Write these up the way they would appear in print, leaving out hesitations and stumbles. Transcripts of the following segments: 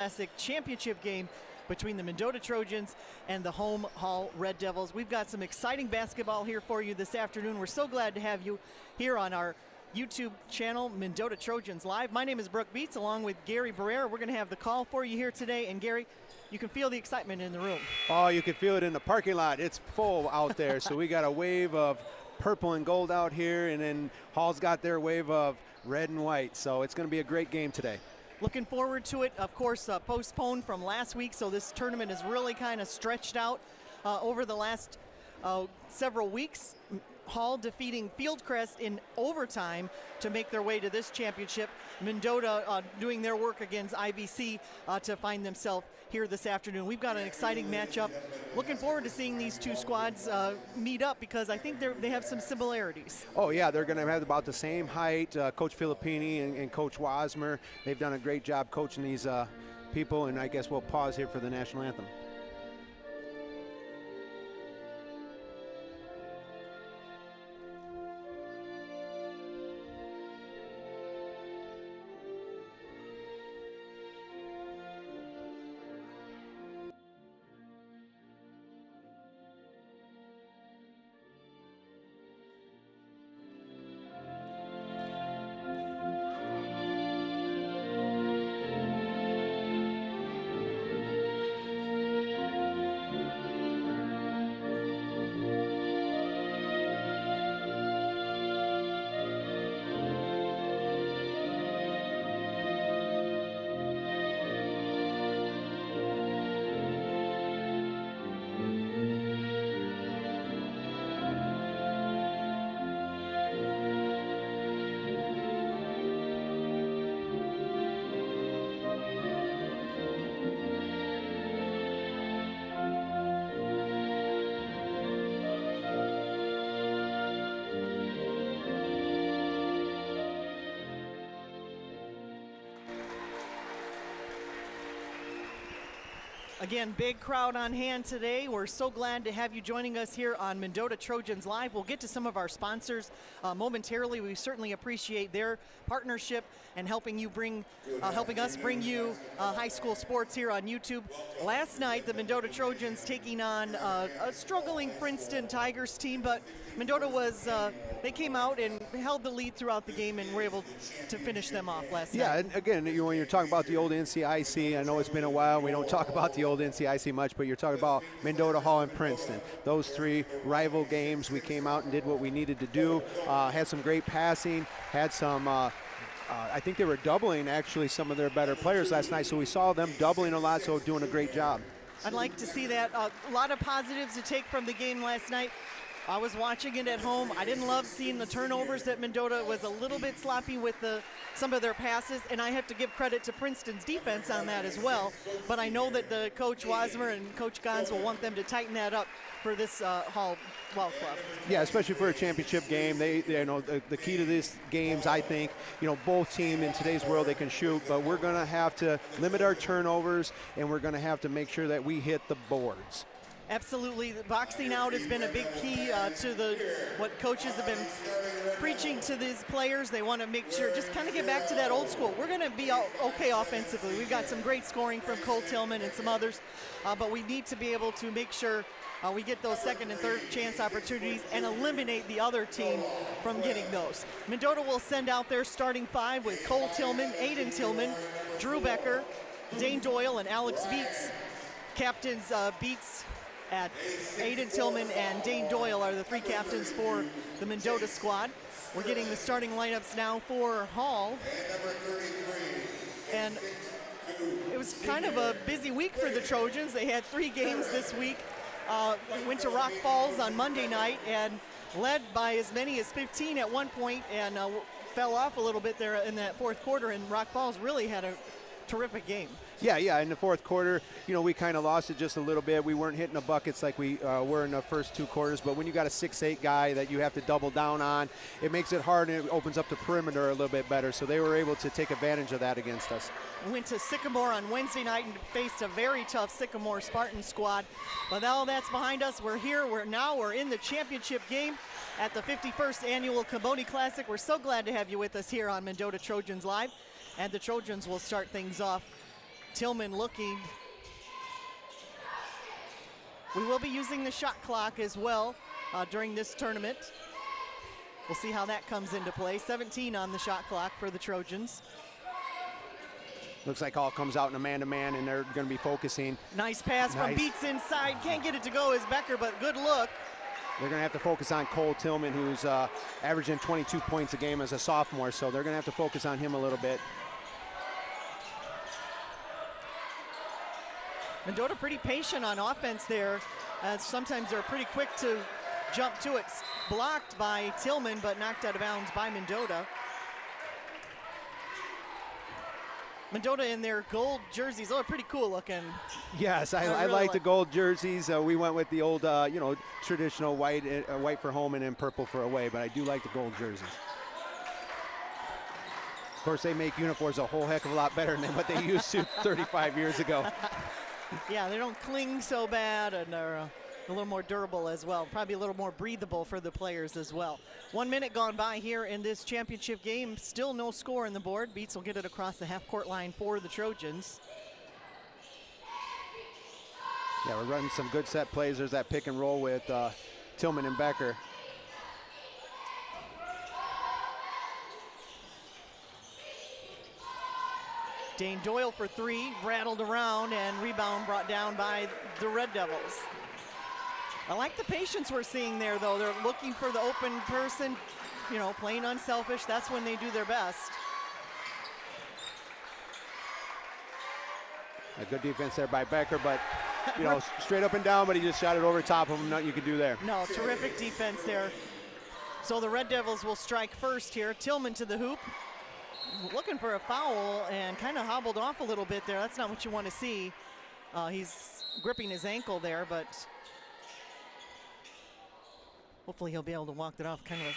Classic championship game between the Mendota Trojans and the home Hall Red Devils. We've got some exciting basketball here for you this afternoon. We're so glad to have you here on our YouTube channel, Mendota Trojans Live. My name is Brooke Beats, along with Gary Barrera. We're going to have the call for you here today. And Gary, you can feel the excitement in the room. Oh, you can feel it in the parking lot. It's full out there. So we got a wave of purple and gold out here, and then Hall's got their wave of red and white. So it's going to be a great game today. Looking forward to it. Of course, postponed from last week, so this tournament is really kind of stretched out over the last several weeks. Hall defeating Fieldcrest in overtime to make their way to this championship. Mendota doing their work against IVC to find themselves here this afternoon. We've got an exciting matchup. Looking forward to seeing these two squads meet up because I think they have some similarities. Oh yeah, they're going to have about the same height. Coach Filippini and Coach Wasmer, they've done a great job coaching these people, and I guess we'll pause here for the national anthem. Again, big crowd on hand today. We're so glad to have you joining us here on Mendota Trojans Live. We'll get to some of our sponsors momentarily. We certainly appreciate their partnership and helping us bring you high school sports here on YouTube. Last night, the Mendota Trojans taking on a struggling Princeton Tigers team, but Mendota they came out and held the lead throughout the game and were able to finish them off last night. Yeah, and again, when you're talking about the old NCIC, I know it's been a while. We don't talk about the old NCIC much, but you're talking about Mendota, Hall, and Princeton. Those three rival games, we came out and did what we needed to do. Had some great passing, had some I think they were doubling actually some of their better players last night, so we saw them doubling a lot, so doing a great job. I'd like to see that. A lot of positives to take from the game last night. I was watching it at home. I didn't love seeing the turnovers that Mendota was a little bit sloppy with some of their passes, and I have to give credit to Princeton's defense on that as well. But I know that the Coach Wasmer and Coach Gons will want them to tighten that up for this Hall Ball Club. Yeah, especially for a championship game. They the key to these games, I think, both teams in today's world, they can shoot, but we're going to have to limit our turnovers, and we're going to have to make sure that we hit the boards. Absolutely. The boxing out has been a big key to what coaches have been preaching to these players. They want to make sure, just kind of get back to that old school. We're going to be okay offensively. We've got some great scoring from Cole Tillman and some others, but we need to be able to make sure we get those second and third chance opportunities and eliminate the other team from getting those. Mendota will send out their starting five with Cole Tillman, Aiden Tillman, Drew Becker, Dane Doyle, and Alex Beats. Captains Beats at Aiden Tillman and Dane Doyle are the three captains for the Mendota squad. We're getting the starting lineups now for Hall. And it was kind of a busy week for the Trojans. They had 3 games this week. Went to Rock Falls on Monday night and led by as many as 15 at one point and fell off a little bit there in that fourth quarter, and Rock Falls really had a terrific game. Yeah, in the fourth quarter, we kind of lost it just a little bit. We weren't hitting the buckets like we were in the first 2 quarters, but when you got a 6'8" guy that you have to double down on, it makes it hard and it opens up the perimeter a little bit better, so they were able to take advantage of that against us. We went to Sycamore on Wednesday night and faced a very tough Sycamore Spartan squad, but all that's behind us. We're here, we're in the championship game at the 51st Annual Colmone Classic. We're so glad to have you with us here on Mendota Trojans Live, and the Trojans will start things off Tillman looking. We will be using the shot clock as well during this tournament. We'll see how that comes into play. 17 on the shot clock for the Trojans. Looks like all comes out in a man-to-man, and they're going to be focusing. Nice pass from Beats inside. Can't get it to go as Becker, but good look. They're going to have to focus on Cole Tillman, who's averaging 22 points a game as a sophomore, so they're going to have to focus on him a little bit. Mendota pretty patient on offense there. Sometimes they're pretty quick to jump to it. Blocked by Tillman, but knocked out of bounds by Mendota. Mendota in their gold jerseys. Oh, pretty cool looking. Yes, I really like the gold jerseys. We went with the old, traditional white for home and then purple for away, but I do like the gold jerseys. Of course, they make uniforms a whole heck of a lot better than what they used to 35 years ago. Yeah, they don't cling so bad, and they're a little more durable as well. Probably a little more breathable for the players as well. 1 minute gone by here in this championship game. Still no score on the board. Beats will get it across the half-court line for the Trojans. Yeah, we're running some good set plays. There's that pick and roll with Tillman and Becker. Dane Doyle for three, rattled around, and rebound brought down by the Red Devils. I like the patience we're seeing there, though. They're looking for the open person, playing unselfish. That's when they do their best. A good defense there by Becker, but, straight up and down, but he just shot it over top of him. Nothing you could do there. No, terrific defense there. So the Red Devils will strike first here. Tillman to the hoop. Looking for a foul and kind of hobbled off a little bit there. That's not what you want to see. He's gripping his ankle there, but hopefully he'll be able to walk it off. Kind of a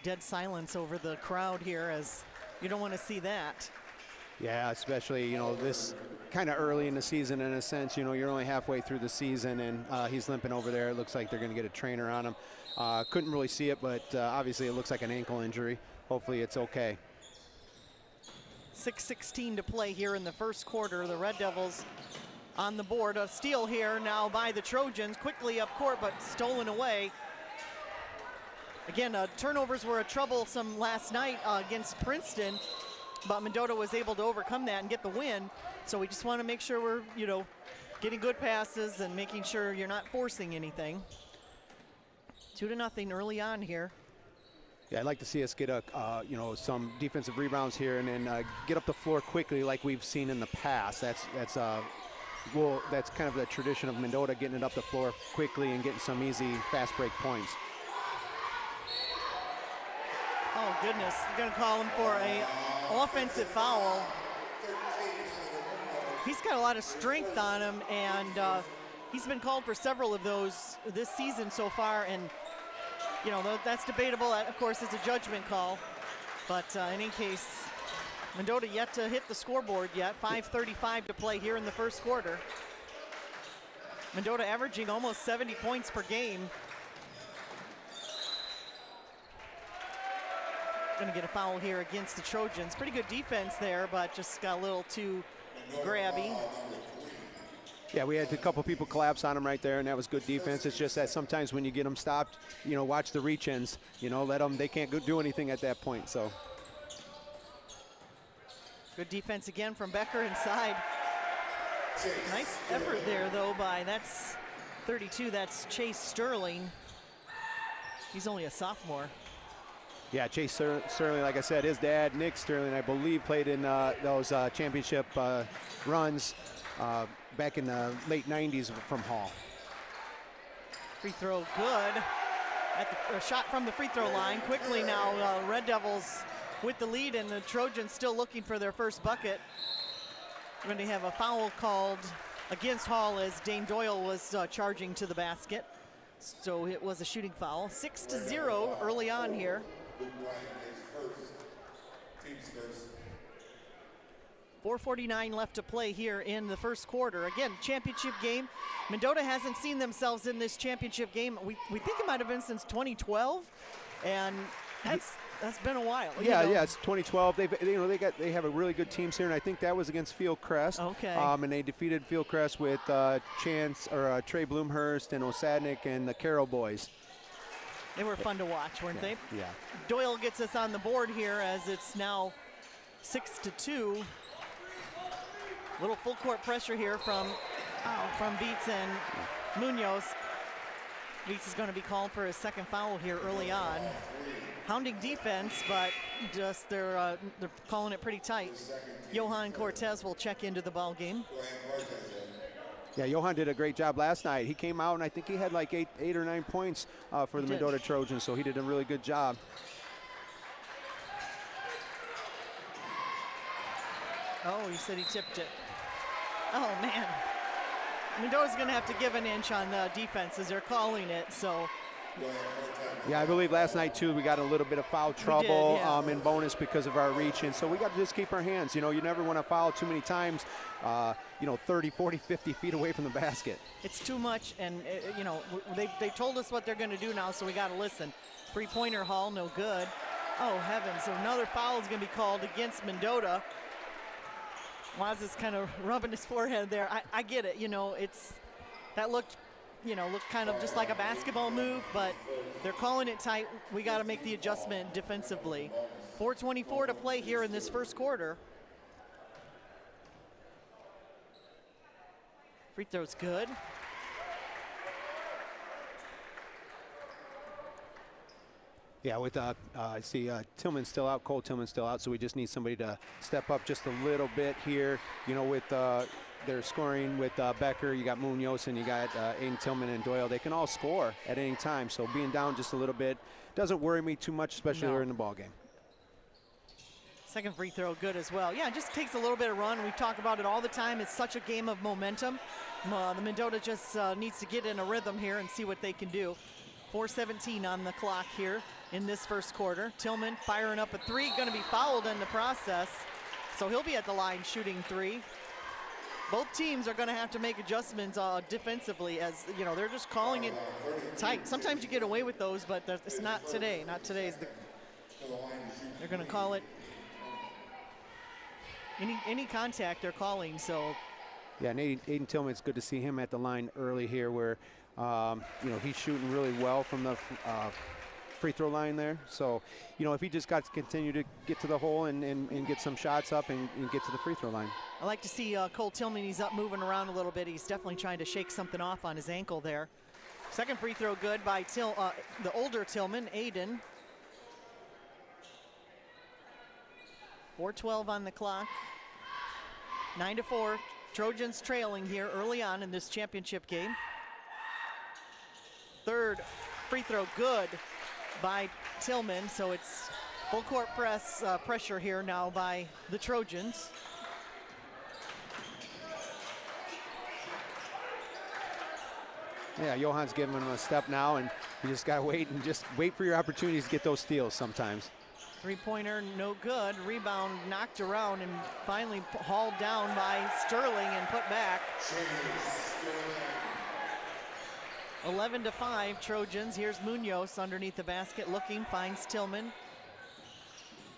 dead silence over the crowd here, as you don't want to see that. Yeah, especially, this kind of early in the season in a sense. You're only halfway through the season, and he's limping over there. It looks like they're going to get a trainer on him. Couldn't really see it, but obviously it looks like an ankle injury. Hopefully it's okay. 6:16 to play here in the first quarter. The Red Devils on the board. A steal here now by the Trojans. Quickly up court, but stolen away. Again, turnovers were a troublesome last night against Princeton, but Mendota was able to overcome that and get the win. So we just want to make sure we're, getting good passes and making sure you're not forcing anything. 2-0 early on here. Yeah, I'd like to see us get some defensive rebounds here and then get up the floor quickly like we've seen in the past. That's kind of the tradition of Mendota, getting it up the floor quickly and getting some easy fast break points. Oh goodness, they're gonna call him for a offensive foul. He's got a lot of strength on him, and he's been called for several of those this season so far, and that's debatable. That, of course, is a judgment call. But in any case, Mendota yet to hit the scoreboard yet. 5:35 to play here in the first quarter. Mendota averaging almost 70 points per game. Gonna get a foul here against the Trojans. Pretty good defense there, but just got a little too grabby. Yeah, we had a couple people collapse on him right there, and that was good defense. It's just that sometimes when you get them stopped, watch the reach-ins. Let them, they can't do anything at that point, so. Good defense again from Becker inside. Nice effort there, though, that's 32. That's Chase Sterling. He's only a sophomore. Yeah, Chase Sterling, like I said, his dad, Nick Sterling, I believe, played in those championship runs back in the late 90s from Hall. Free throw good. A shot from the free throw line. Quickly now, Red Devils with the lead, and the Trojans still looking for their first bucket. We're going to have a foul called against Hall as Dane Doyle was charging to the basket. So it was a shooting foul. 6-0 early on here. 4:49 left to play here in the first quarter. Again, championship game. Mendota hasn't seen themselves in this championship game. We think it might have been since 2012, and that's been a while. Yeah, yeah, it's 2012. They have a really good teams here, and I think that was against Fieldcrest. Okay. And they defeated Fieldcrest with Trey Bloomhurst and Osadnik and the Carroll boys. They were fun to watch, weren't they? Yeah. Doyle gets us on the board here as it's now 6-2. Little full court pressure here from Beats and Munoz. Beats is going to be called for his second foul here early on. Hounding defense, but just they're calling it pretty tight. Johan Cortez will check into the ball game. Yeah, Johan did a great job last night. He came out and I think he had like eight or 9 points for the Mendota Trojans, so he did a really good job. Oh, he said he tipped it. Oh, man. Mendota's going to have to give an inch on the defense as they're calling it, so. Yeah, I believe last night, too, we got a little bit of foul trouble did, in bonus because of our reach, and so we got to just keep our hands. You know, you never want to foul too many times, 30, 40, 50 feet away from the basket. It's too much, and, they told us what they're going to do now, so we got to listen. Three-pointer Hall, no good. Oh, heavens, so another foul is going to be called against Mendota. Waz is kind of rubbing his forehead there. I get it, that looked kind of just like a basketball move, but they're calling it tight. We got to make the adjustment defensively. 4:24 to play here in this first quarter. Free throw's good. Yeah, with I see Tillman's still out, Cole Tillman's still out, so we just need somebody to step up just a little bit here. With their scoring with Becker, you got Munoz and you got Aiden Tillman and Doyle. They can all score at any time, so being down just a little bit doesn't worry me too much, especially early in the ball game. Second free throw good as well. Yeah, it just takes a little bit of run. We talk about it all the time. It's such a game of momentum. The Mendota just needs to get in a rhythm here and see what they can do. 4:17 on the clock here in this first quarter. Tillman firing up a three, going to be fouled in the process. So he'll be at the line shooting three. Both teams are going to have to make adjustments defensively, as they're just calling it tight. Sometimes you get away with those, but it's not today. Not today. They're going to call it any contact they're calling. So yeah, and Aiden Tillman, it's good to see him at the line early here, where he's shooting really well from the free throw line there. So, if he just got to continue to get to the hole and get some shots up and get to the free throw line. I like to see Cole Tillman. He's up moving around a little bit. He's definitely trying to shake something off on his ankle there. Second free throw good by the older Tillman, Aiden. 4:12 on the clock. 9-4. Trojans trailing here early on in this championship game. Third free throw good by Tillman, so it's full court pressure here now by the Trojans. Yeah, Johan's giving him a step now, and you just got to wait for your opportunities to get those steals sometimes. Three-pointer, no good. Rebound knocked around and finally hauled down by Sterling and put back. 11-5, Trojans. Here's Munoz underneath the basket looking, finds Tillman.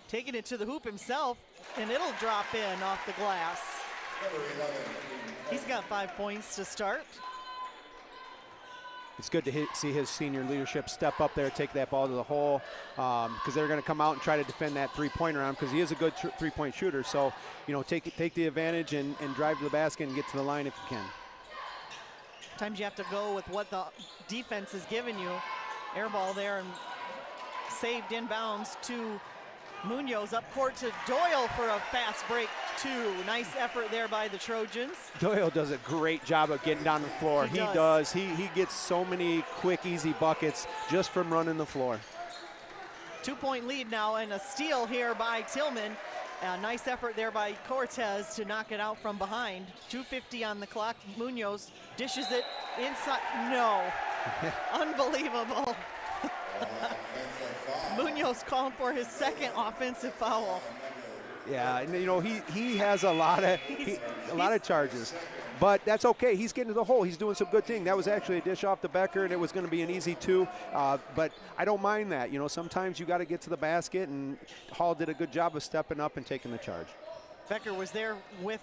Taking it to the hoop himself, and it'll drop in off the glass. He's got 5 points to start. It's good to see his senior leadership step up there, take that ball to the hole, because they're going to come out and try to defend that three-pointer on him, because he is a good three-point shooter. So, take the advantage and drive to the basket and get to the line if you can. Sometimes you have to go with what the defense is giving you. Air ball there and saved inbounds to Munoz, up court to Doyle for a fast break two. Nice effort there by the Trojans. Doyle does a great job of getting down the floor. He does. He gets so many quick, easy buckets just from running the floor. 2-point lead now and a steal here by Tillman. A nice effort there by Cortez to knock it out from behind. 2:50 on the clock. Munoz dishes it inside. No. Unbelievable. Munoz called for his second offensive foul. Yeah, and he has a lot of charges. but that's okay. He's getting to the hole. He's doing some good thing. That was actually a dish off to Becker, and it was going to be an easy 2, but I don't mind that. You know, sometimes you got to get to the basket, and Hall did a good job of stepping up and taking the charge. Becker was there with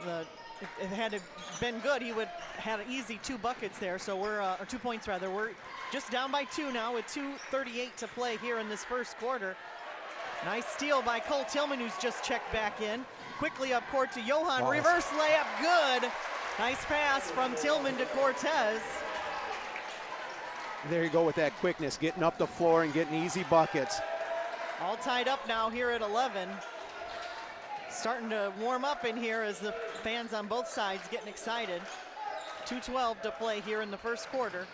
the, if it had been good, he would have had easy 2 buckets there. So we're, or 2 points rather. We're just down by 2 now with 2:38 to play here in this first quarter. Nice steal by Cole Tillman, who's just checked back in. Quickly up court to Johan, wow. Reverse layup, good. Nice pass from Tillman to Cortez. There you go with that quickness, getting up the floor and getting easy buckets. All tied up now here at 11. Starting to warm up in here as the fans on both sides getting excited. 2:12 to play here in the first quarter.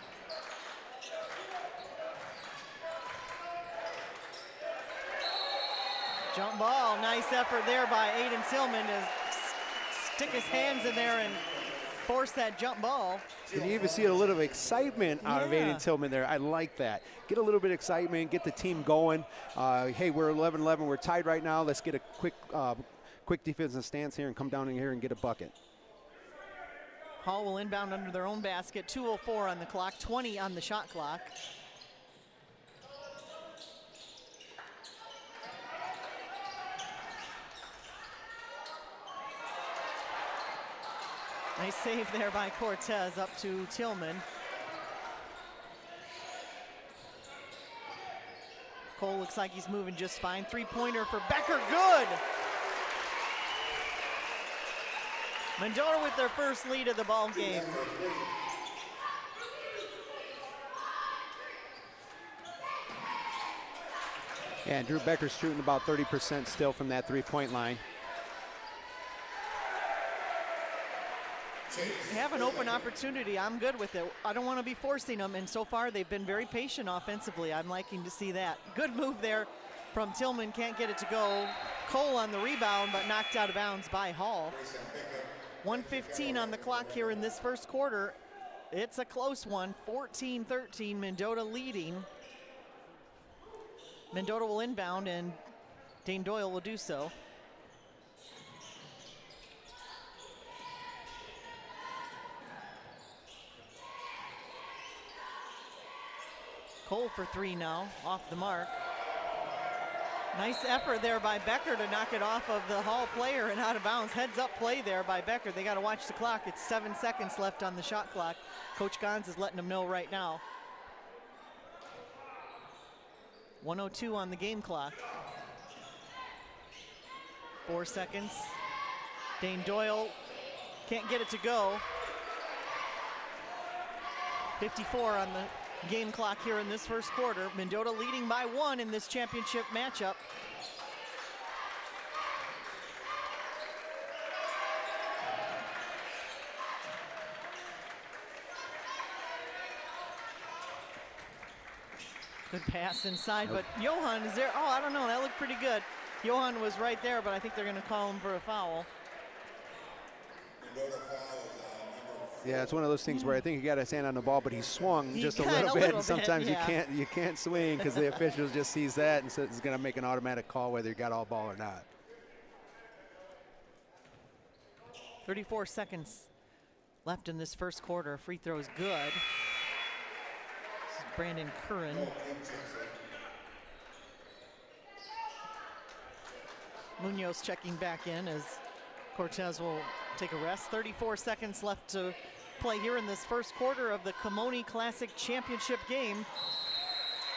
Jump ball, nice effort there by Aiden Tillman to stick his hands in there and force that jump ball. And you even see a little excitement out of Aiden Tillman there. I like that. Get a little bit of excitement, get the team going. Hey, we're 11-11, we're tied right now. Let's get a quick defensive stance here and come down in here and get a bucket. Hall will inbound under their own basket. 2:04 on the clock, 20 on the shot clock. Nice save there by Cortez up to Tillman. Cole looks like he's moving just fine. 3-pointer for Becker, good! Mendota with their first lead of the ball game. And Drew Becker's shooting about 30% still from that 3-point line. They have an open opportunity. I'm good with it. I don't want to be forcing them, and so far they've been very patient offensively. I'm liking to see that. Good move there from Tillman. Can't get it to go. Cole on the rebound, but knocked out of bounds by Hall. 1:15 on the clock here in this first quarter. It's a close one. 14-13, Mendota leading. Mendota will inbound, and Dane Doyle will do so. Cole for 3 now, off the mark. Nice effort there by Becker to knock it off of the Hall player and out of bounds. Heads up play there by Becker. They got to watch the clock. It's 7 seconds left on the shot clock. Coach Gons is letting them know right now. 1:02 on the game clock. 4 seconds. Dane Doyle can't get it to go. 54 on the game clock here in this first quarter. Mendota leading by 1 in this championship matchup. Good pass inside, but Johan is there. Oh, I don't know, that looked pretty good. Johan was right there, but I think they're gonna call him for a foul. Yeah, it's one of those things where I think he got his hand on the ball, but he swung just a little bit, and sometimes you can't swing because the official just sees that and says he's going to make an automatic call whether you got all ball or not. 34 seconds left in this first quarter. Free throw is good. This is Brandon Curran. Munoz checking back in as Cortez will take a rest. 34 seconds left to play here in this first quarter of the Colmone Classic Championship game.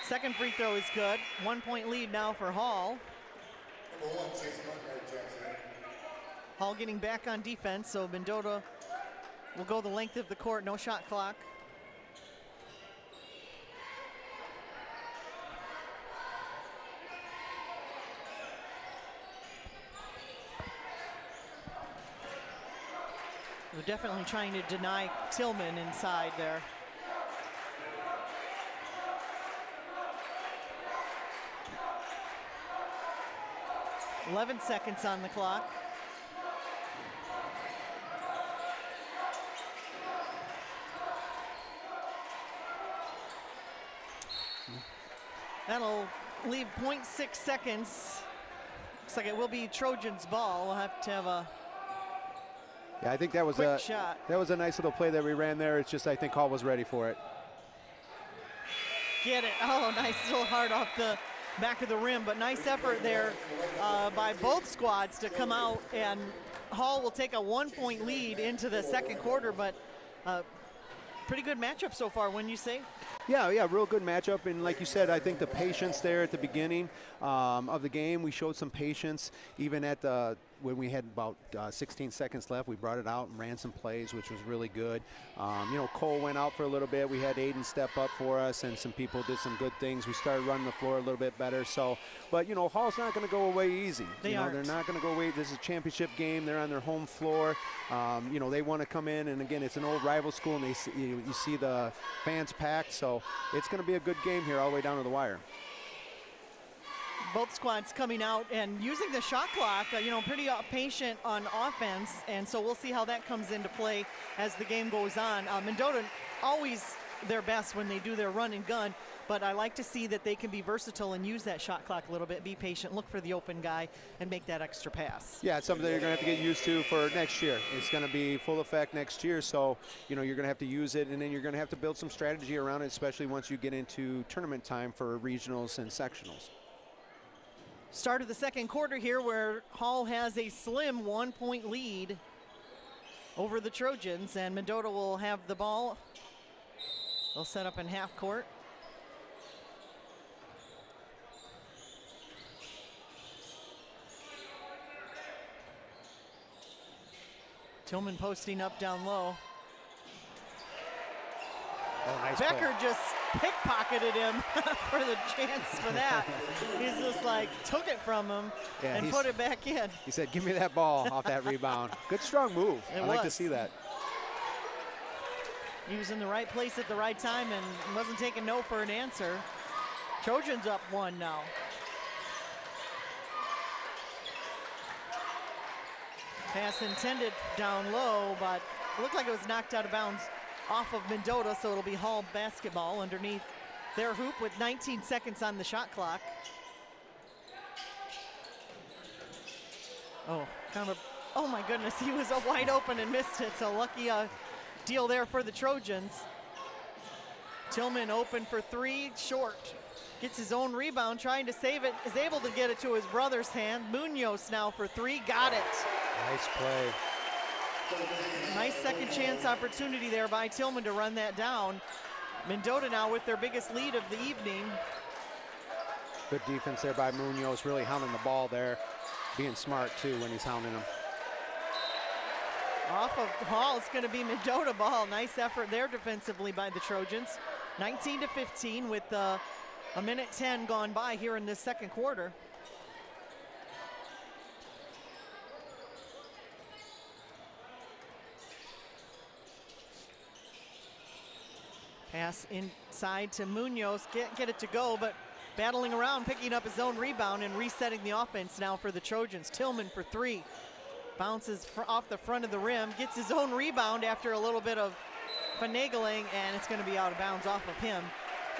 Second free throw is good. 1-point lead now for Hall. Hall getting back on defense, so Mendota will go the length of the court, no shot clock. They're definitely trying to deny Tillman inside there. .11 seconds on the clock. That'll leave 0.6 seconds. Looks like it will be Trojans' ball. We'll have to have a Yeah, I think that was Quick shot. That was a nice little play that we ran there. It's just I think Hall was ready for it. Get it. Oh, nice little hard off the back of the rim, but nice effort there by both squads to come out, and Hall will take a 1-point lead into the second quarter, but pretty good matchup so far, wouldn't you say? Yeah, real good matchup, and like you said, I think the patience there at the beginning of the game, we showed some patience even at when we had about 16 seconds left. We brought it out and ran some plays, which was really good. You know, Cole went out for a little bit. We had Aiden step up for us, and some people did some good things. We started running the floor a little bit better. So, but you know, Hall's not going to go away easy. They aren't. They're not going to go away. This is a championship game. They're on their home floor. You know, they want to come in, and again, it's an old rival school, and you see the fans packed. So it's going to be a good game here all the way down to the wire. Both squads coming out and using the shot clock, you know, pretty patient on offense, and so we'll see how that comes into play as the game goes on. Mendota always their best when they do their run and gun, but I like to see that they can be versatile and use that shot clock a little bit, be patient, look for the open guy, and make that extra pass. Yeah, it's something that you're going to have to get used to for next year. It's going to be full effect next year, so you know you're going to have to use it, and then you're going to have to build some strategy around it, especially once you get into tournament time for regionals and sectionals. Start of the second quarter here, where Hall has a slim 1-point lead over the Trojans, and Mendota will have the ball. They'll set up in half court. Tillman posting up down low. Oh, nice Becker play. just pickpocketed him for the chance for that. He's just like took it from him and put it back in. He said, give me that ball off that rebound. Good strong move. I like to see that. He was in the right place at the right time and wasn't taking no for an answer. Trojans up 1 now. Pass intended down low, but it looked like it was knocked out of bounds off of Mendota, so it'll be Hall basketball underneath their hoop with 19 seconds on the shot clock. Oh, oh my goodness, he was wide open and missed it, so lucky deal there for the Trojans. Tillman open for 3, short. Gets his own rebound, trying to save it, is able to get it to his brother's hand. Munoz now for 3, got it. Nice play. Nice second chance opportunity there by Tillman to run that down. Mendota now with their biggest lead of the evening. Good defense there by Munoz, really hounding the ball there. Being smart too when he's hounding him. Off of Hall, it's going to be Mendota ball. Nice effort there defensively by the Trojans. 19-15 with a minute 10 gone by here in this second quarter. Pass inside to Munoz, get it to go, but battling around, picking up his own rebound and resetting the offense now for the Trojans. Tillman for 3, bounces off the front of the rim, gets his own rebound after a little bit of finagling, and it's going to be out of bounds off of him.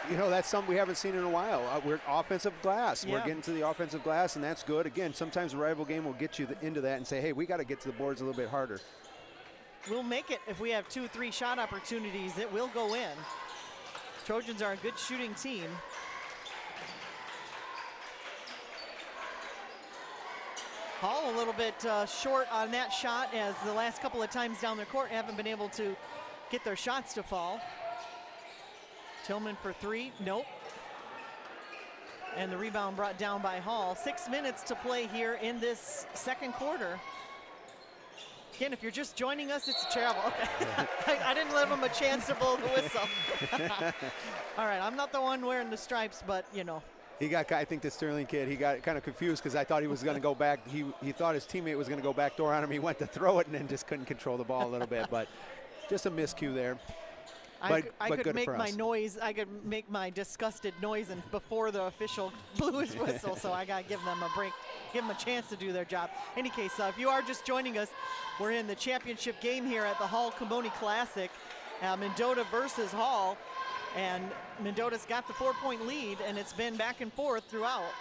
You know, that's something we haven't seen in a while. We're offensive glass. Yeah. We're getting to the offensive glass, and that's good. Again, sometimes a rival game will get you into that and say, hey, we got to get to the boards a little bit harder. We'll make it if we have 2-3 shot opportunities. It will go in. Trojans are a good shooting team. Hall a little bit short on that shot, as the last couple of times down their court haven't been able to get their shots to fall. Tillman for 3, nope. And the rebound brought down by Hall. 6 minutes to play here in this second quarter. Again, if you're just joining us, it's a travel. Okay. I didn't give him a chance to blow the whistle. All right, I'm not the one wearing the stripes, but you know. I think the Sterling kid, he got kind of confused because I thought he was going to go back. He thought his teammate was going to go backdoor on him. He went to throw it and then just couldn't control the ball a little bit, but just a miscue there. I could make my noise. I could make my disgusted noise and before the official blew his whistle. So I got to give them a break, give them a chance to do their job. Any case, if you are just joining us, we're in the championship game here at the Hall Colmone Classic. Mendota versus Hall, and Mendota's got the 4-point lead, and it's been back and forth throughout.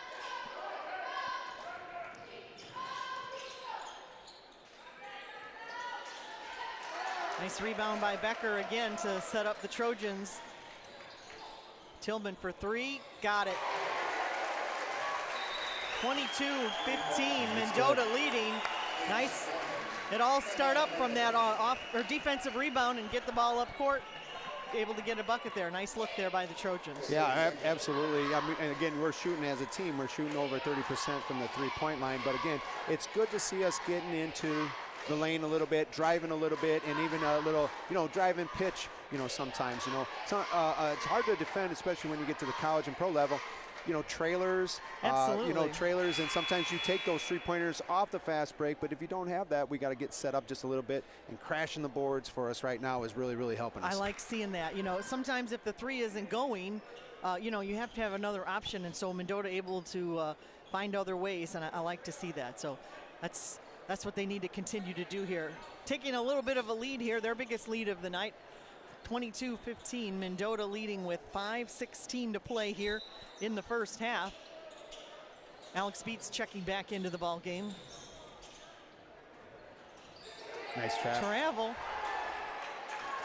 Nice rebound by Becker again to set up the Trojans. Tillman for three, got it. 22-15, Mendota leading. Nice. It all start up from that defensive rebound and get the ball up court. Able to get a bucket there. Nice look there by the Trojans. Yeah, absolutely. I mean, and again, we're shooting as a team. We're shooting over 30% from the three-point line. But again, it's good to see us getting into the lane a little bit, driving a little bit, and even a little, drive and pitch, sometimes, it's hard to defend, especially when you get to the college and pro level. Trailers, trailers, and sometimes you take those three-pointers off the fast break, but if you don't have that, we got to get set up just a little bit, and crashing the boards for us right now is really, really helping us. I like seeing that. Sometimes if the three isn't going, you have to have another option, and so Mendota able to find other ways, and I like to see that. So that's what they need to continue to do here. Taking a little bit of a lead here, their biggest lead of the night, 22-15, Mendota leading with 5:16 to play here in the first half. Alex Beats checking back into the ball game. Nice travel.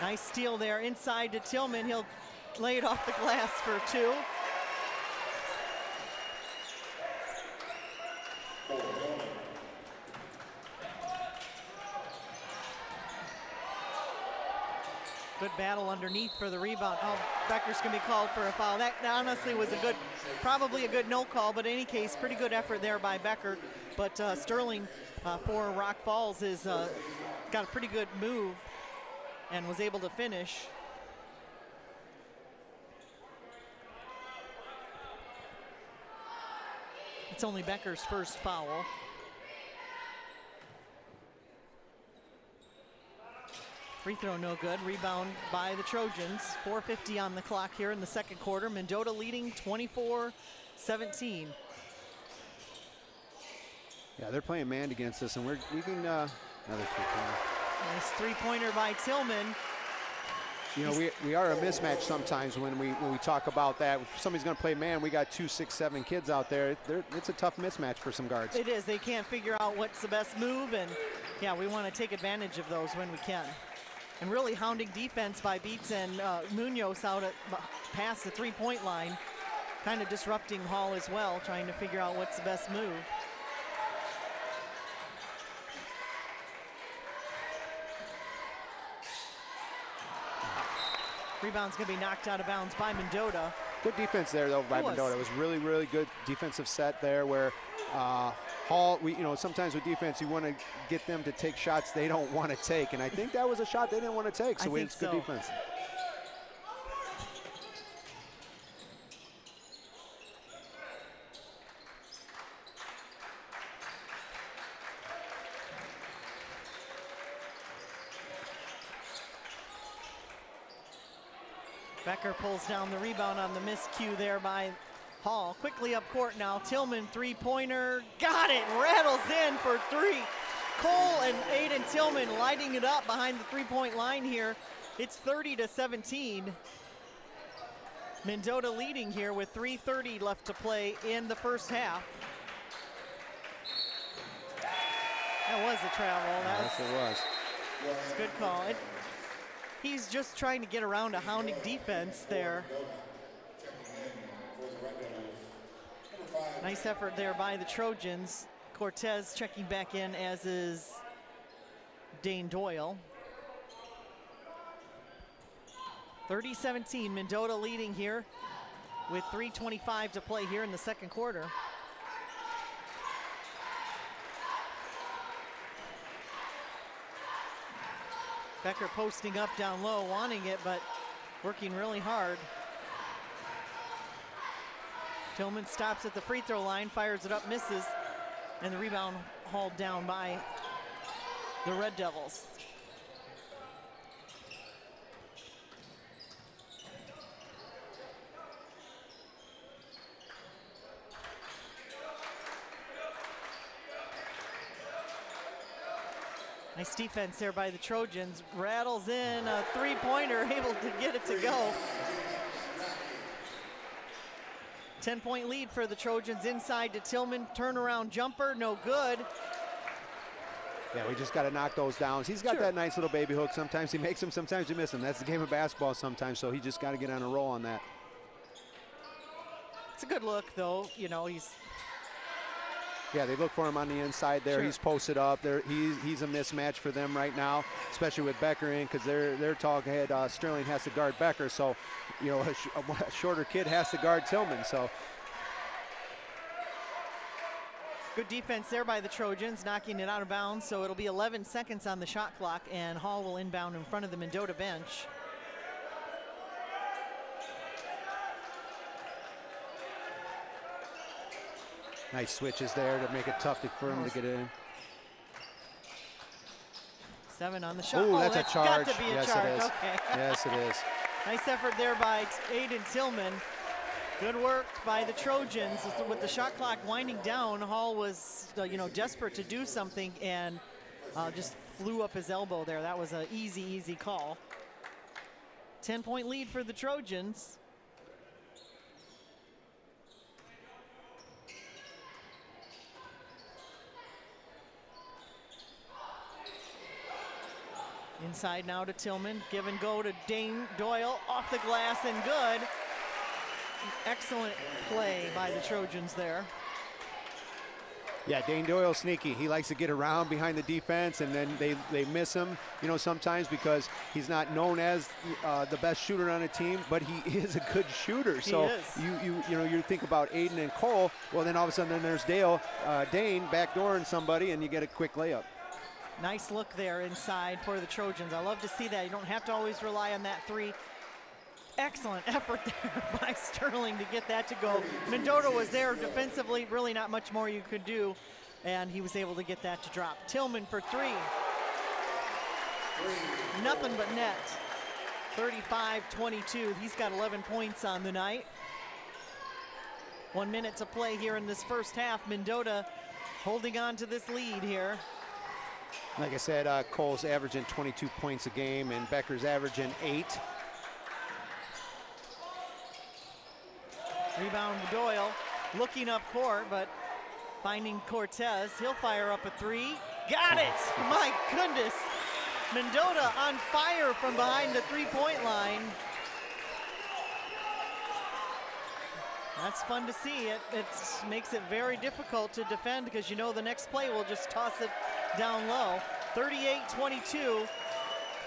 Nice steal there inside to Tillman. He'll lay it off the glass for two. Good battle underneath for the rebound. Oh, Becker's gonna be called for a foul. That honestly was probably a good no call, but in any case, pretty good effort there by Becker. But Sterling for Rock Falls is got a pretty good move and was able to finish. It's only Becker's first foul. Free throw no good. Rebound by the Trojans. 4:50 on the clock here in the second quarter. Mendota leading 24-17. Yeah, they're playing man against us, and we can another three-pointer. Nice three-pointer by Tillman. We are a mismatch sometimes when we talk about that. If somebody's going to play man, we got 2, 6, 7 kids out there. It's a tough mismatch for some guards. It is. They can't figure out what's the best move, and yeah, we want to take advantage of those when we can. And really hounding defense by Beats and Munoz out past the three-point line, kind of disrupting Hall as well, trying to figure out what's the best move. Rebound's going to be knocked out of bounds by Mendota. Good defense there, though, by Mendota. It was really, really good defensive set there where Hall, sometimes with defense, you want to get them to take shots they don't want to take. And I think that was a shot they didn't want to take, so it's good defense. Becker pulls down the rebound on the miscue there by Hall. Quickly up court now. Tillman three-pointer. Got it. Rattles in for three. Cole and Aiden Tillman lighting it up behind the three-point line here. It's 30-17. Mendota leading here with 3:30 left to play in the first half. That was a travel. Yes, it was. It's a good call. He's just trying to get around a hounding defense there. Nice effort there by the Trojans. Cortez checking back in, as is Dane Doyle. 30-17, Mendota leading here with 3:25 to play here in the second quarter. Becker posting up down low, wanting it, but working really hard. Tillman stops at the free throw line, fires it up, misses, and the rebound hauled down by the Red Devils. Nice defense there by the Trojans. Rattles in a three-pointer, able to get it to go. 10-point lead for the Trojans inside to Tillman. Turnaround jumper, no good. Yeah, we just got to knock those down. He's got that nice little baby hook. Sometimes he makes them, sometimes he misses them. That's the game of basketball sometimes, so he just got to get on a roll on that. It's a good look, though. You know, he's... Yeah, they look for him on the inside there. He's posted up there. He's a mismatch for them right now, especially with Becker in, because their tall head Sterling has to guard Becker. So, you know, a shorter kid has to guard Tillman. So, good defense there by the Trojans, knocking it out of bounds. So it'll be 11 seconds on the shot clock, and Hall will inbound in front of the Mendota bench. Nice switches there to make it tough for him to get in. 7 on the shot. Ooh, that's a charge. Got to be a yes, charge. it is. Okay. Yes, it is. Nice effort there by Aiden Tillman. Good work by the Trojans. With the shot clock winding down, Hall was, you know, desperate to do something and just flew up his elbow there. That was an easy call. 10-point lead for the Trojans. Inside now to Tillman. Give and go to Dane Doyle. Off the glass and good. Excellent play by the Trojans there. Yeah, Dane Doyle sneaky. He likes to get around behind the defense, and then they miss him, you know, sometimes because he's not known as the best shooter on a team, but he is a good shooter. So you know, you think about Aiden and Cole, well, then all of a sudden then there's Dane backdooring somebody, and you get a quick layup. Nice look there inside for the Trojans. I love to see that. You don't have to always rely on that three. Excellent effort there by Sterling to get that to go. Mendota was there defensively, really not much more you could do, and he was able to get that to drop. Tillman for 3. Nothing but net. 35-22. He's got 11 points on the night. 1 minute to play here in this first half. Mendota holding on to this lead here. Like I said, Cole's averaging 22 points a game, and Becker's averaging 8. Rebound Doyle, looking up court, but finding Cortez. He'll fire up a 3. Got it! My goodness! Mendota on fire from behind the three-point line. That's fun to see. It makes it very difficult to defend because you know the next play will just toss it down low. 38-22.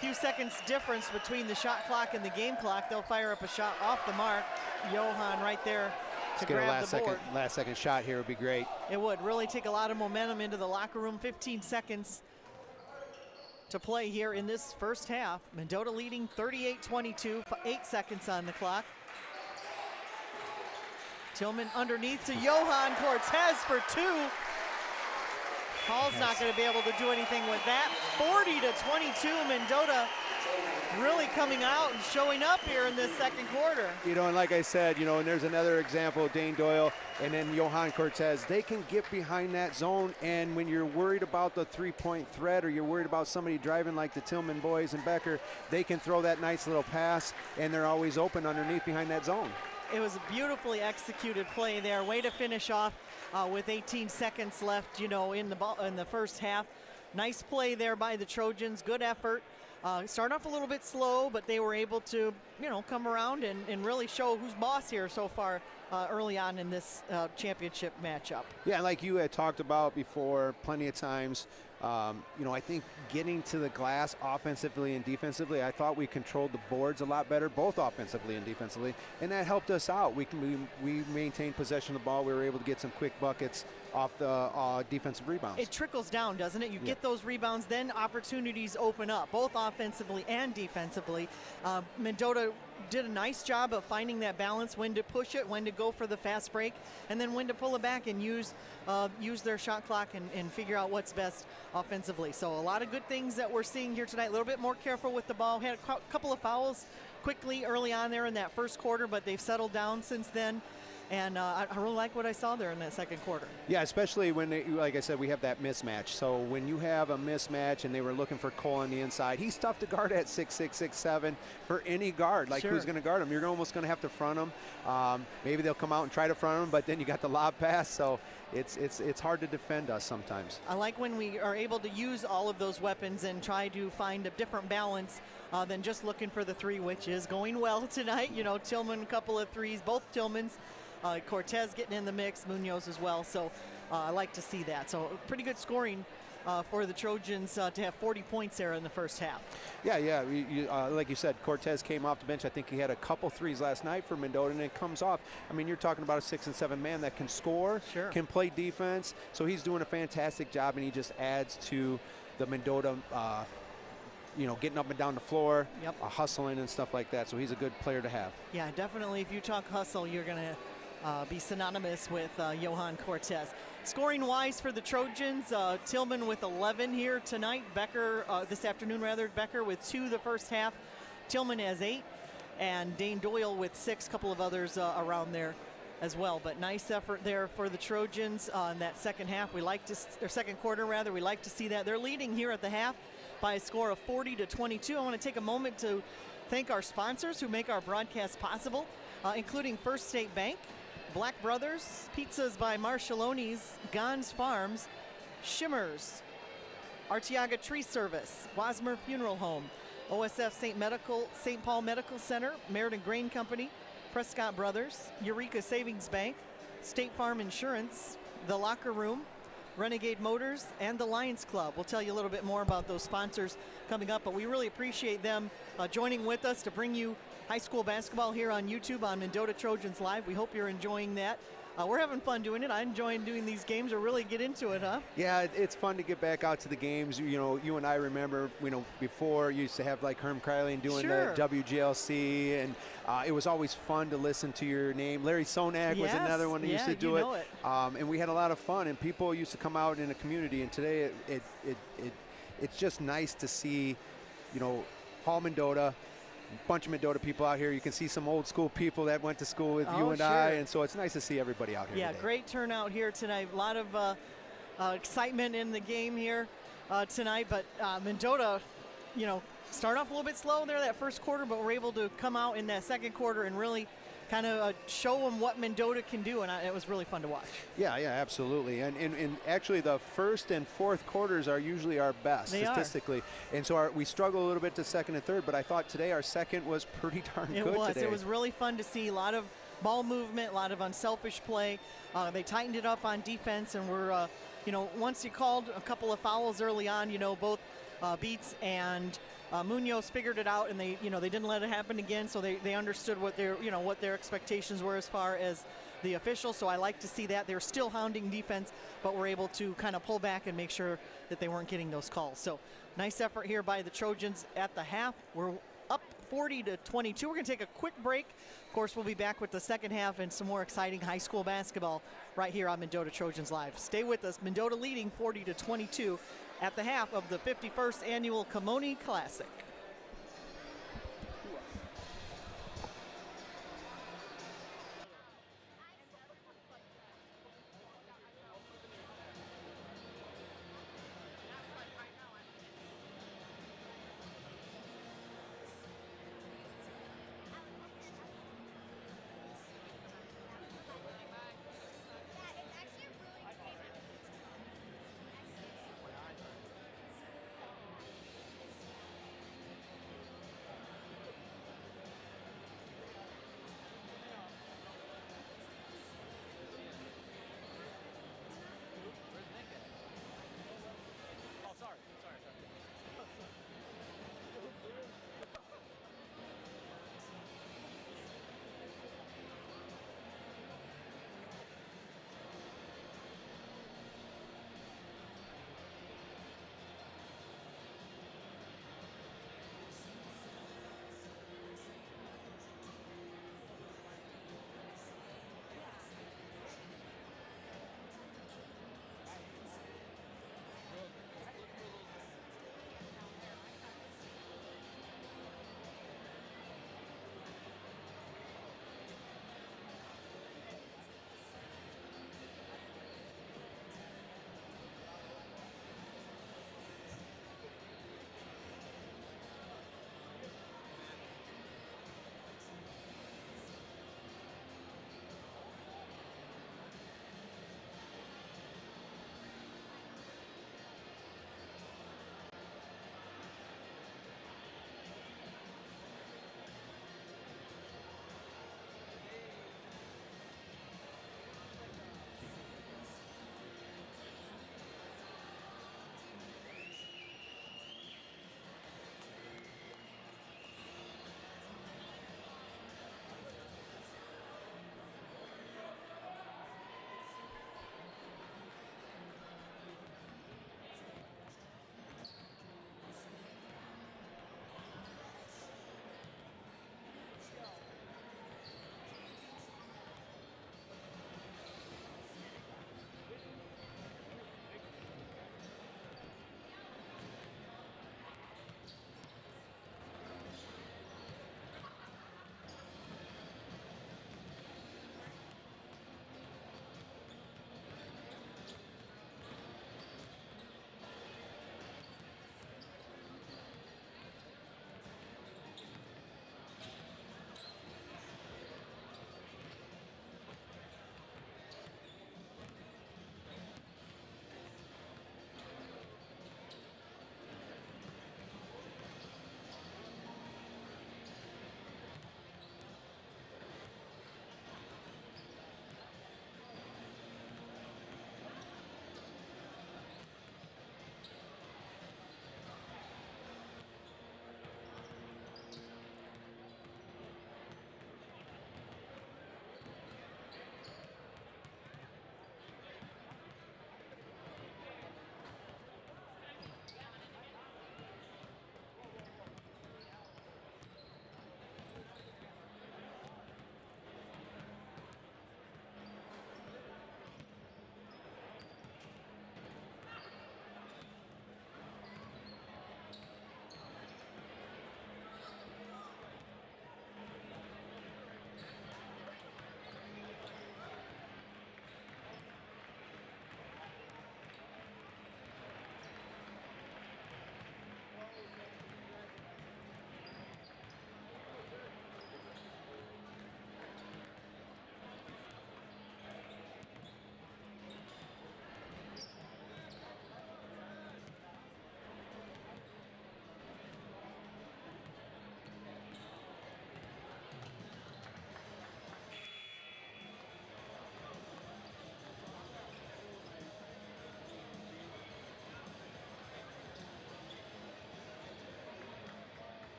Few seconds difference between the shot clock and the game clock. They'll fire up a shot off the mark. Johan right there to grab the board. Last second shot here would be great. It would really take a lot of momentum into the locker room. 15 seconds to play here in this first half. Mendota leading 38-22, 8 seconds on the clock. Tillman underneath to Johan Cortez for 2. Hall's not going to be able to do anything with that. 40-22, Mendota really coming out and showing up here in this second quarter. You know, and like I said, you know, and there's another example, Dane Doyle and then Johan Cortez. They can get behind that zone, and when you're worried about the three-point threat or you're worried about somebody driving like the Tillman boys and Becker, they can throw that nice little pass, and they're always open underneath behind that zone. It was a beautifully executed play there. Way to finish off with 18 seconds left, you know, in the first half. Nice play there by the Trojans. Good effort. Started off a little bit slow, but they were able to, you know, come around and really show who's boss here so far early on in this championship matchup. Yeah, like you had talked about before plenty of times, you know, I think getting to the glass offensively and defensively, I thought we controlled the boards a lot better, both offensively and defensively, and that helped us out. We maintained possession of the ball. We were able to get some quick buckets off the defensive rebounds. It trickles down, doesn't it? You get those rebounds, then opportunities open up, both offensively and defensively. Mendota did a nice job of finding that balance, when to push it, when to go for the fast break, and then when to pull it back and use their shot clock and figure out what's best offensively. So a lot of good things that we're seeing here tonight. A little bit more careful with the ball. Had a couple of fouls quickly early on there in that first quarter, but they've settled down since then. And I really like what I saw there in that second quarter. Yeah, especially when, like I said, we have that mismatch. So when you have a mismatch and they were looking for Cole on the inside, he's tough to guard at 6'6", 6'7", for any guard. Like, sure. Who's going to guard him? You're almost going to have to front him. Maybe they'll come out and try to front him, but then you got the lob pass. So it's hard to defend us sometimes. I like when we are able to use all of those weapons and try to find a different balance than just looking for the three, which is going well tonight. You know, Tillman, a couple of threes, both Tillmans. Cortez getting in the mix, Munoz as well. So I like to see that. So pretty good scoring for the Trojans to have 40 points there in the first half. Yeah. Like you said, Cortez came off the bench. I think he had a couple threes last night for Mendota, and it comes off. I mean, you're talking about a 6 and 7 man that can score, sure. can play defense. So he's doing a fantastic job, and he just adds to the Mendota getting up and down the floor, yep. Hustling and stuff like that. So he's a good player to have. Yeah, definitely. If you talk hustle, you're going to be synonymous with Johan Cortez. Scoring-wise for the Trojans, Tillman with 11 here tonight. This afternoon, Becker with 2 the first half. Tillman has 8, and Dane Doyle with 6. Couple of others around there as well. But nice effort there for the Trojans in that second half. Or second quarter rather. We like to see that. They're leading here at the half by a score of 40-22. I want to take a moment to thank our sponsors who make our broadcast possible, including First State Bank, Black Brothers, Pizzas by Marshallone's, Gons Farms, Shimmers, Arteaga Tree Service, Wasmer Funeral Home, OSF St. Paul Medical Center, Meriden Grain Company, Prescott Brothers, Eureka Savings Bank, State Farm Insurance, The Locker Room, Renegade Motors, and the Lions Club. We'll tell you a little bit more about those sponsors coming up, but we really appreciate them joining with us to bring you high school basketball here on YouTube on Mendota Trojans Live. We hope you're enjoying that. We're having fun doing it. I enjoy doing these games or really get into it, huh? Yeah, it's fun to get back out to the games. You know, you and I remember, before you used to have like Herm Kryling doing sure. the WGLC, and it was always fun to listen to your name. Larry Sonak was another one that used to do it. And we had a lot of fun, and people used to come out in the community. And today it's just nice to see, Paul Mendota, bunch of Mendota people out here. You can see some old school people that went to school with you and sure. I, and so it's nice to see everybody out here today. Great turnout here tonight. A lot of excitement in the game here tonight, but Mendota, start off a little bit slow there that first quarter, but we're able to come out in that second quarter and really kind of show them what Mendota can do, and it was really fun to watch. Yeah, absolutely. And actually the first and fourth quarters are usually our best statistically. And so we struggle a little bit to second and third, but I thought today our second was pretty darn good today. It was really fun to see a lot of ball movement, a lot of unselfish play. They tightened it up on defense, and we're, once you called a couple of fouls early on, both Beats and Munoz figured it out, and they didn't let it happen again. So they understood what their expectations were as far as the officials. So I like to see that they're still hounding defense, but we're able to kind of pull back and make sure that they weren't getting those calls. So nice effort here by the Trojans at the half. We're up 40-22. We're going to take a quick break. Of course, we'll be back with the second half and some more exciting high school basketball right here on Mendota Trojans Live. Stay with us. Mendota leading 40-22 at the half of the 51st annual Colmone Classic.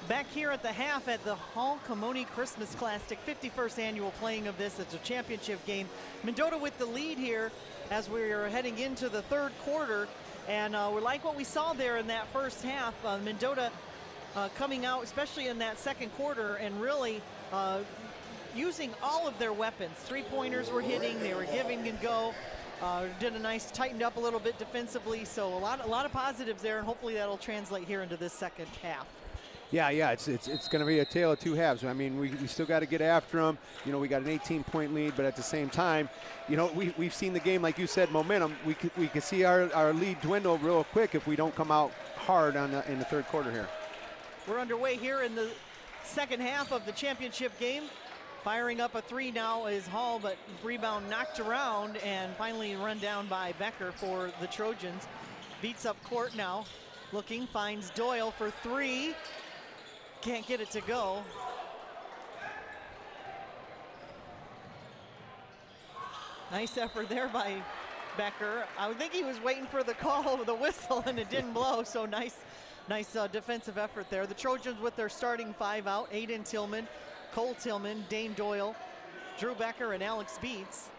Back here at the half at the Hall Colmone Christmas Classic, 51st annual playing of this. It's a championship game. Mendota with the lead here as we're heading into the third quarter. And we like what we saw there in that first half. Mendota coming out, especially in that second quarter, and really using all of their weapons. Three-pointers were hitting, they were giving and go. Did a nice, tightened up a little bit defensively. So a lot of positives there, and hopefully that'll translate here into this second half. Yeah, it's going to be a tale of two halves. I mean, we still got to get after them. You know, we got an 18-point lead, but at the same time, you know, we've seen the game, like you said, momentum. We could see our lead dwindle real quick if we don't come out hard in the third quarter here. We're underway here in the second half of the championship game. Firing up a three now is Hall, but rebound knocked around and finally run down by Becker for the Trojans. Beats up court now, looking, finds Doyle for three. Can't get it to go. Nice effort there by Becker. I would think he was waiting for the call of the whistle and it didn't blow, so nice defensive effort there. The Trojans with their starting five out, Aiden Tillman, Cole Tillman, Dane Doyle, Drew Becker, and Alex Beats.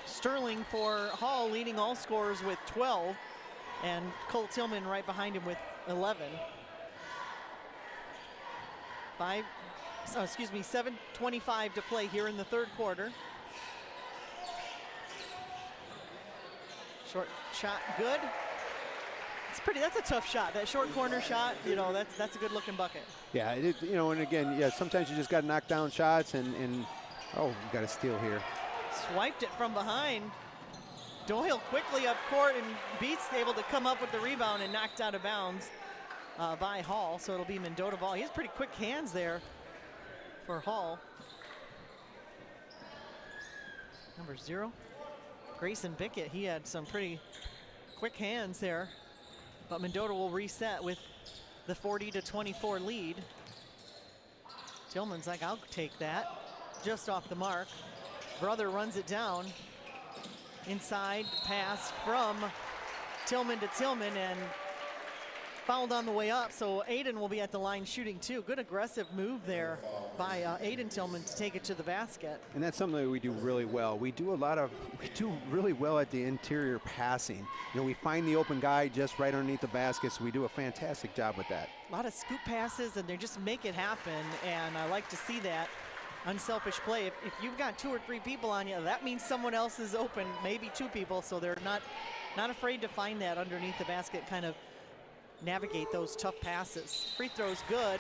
Sterling for Hall leading all scorers with 12, and Cole Tillman right behind him with 11. 7:25 to play here in the third quarter. Short shot, good. That's a tough shot. That short corner shot, you know, that's a good looking bucket. Yeah, you know, and again, yeah, sometimes you just got to knock down shots and oh, you got a steal here. Swiped it from behind. Doyle quickly up court, and Beats able to come up with the rebound and knocked out of bounds by Hall, so it'll be Mendota ball. He has pretty quick hands there for Hall. Number 0, Grayson Bickett. He had some pretty quick hands there, but Mendota will reset with the 40-24 lead. Tillman's like, I'll take that. Just off the mark. Brother runs it down. Inside pass from Tillman to Tillman, and fouled on the way up, so Aiden will be at the line shooting too. Good aggressive move there by Aiden Tillman to take it to the basket. And that's something that we do really well. We do really well at the interior passing. You know, we find the open guy just right underneath the basket, so we do a fantastic job with that. A lot of scoop passes, and they just make it happen, and I like to see that unselfish play. If you've got 2 or 3 people on you, that means someone else is open, maybe 2 people, so they're not afraid to find that underneath the basket, kind of navigate those tough passes. Free throw's good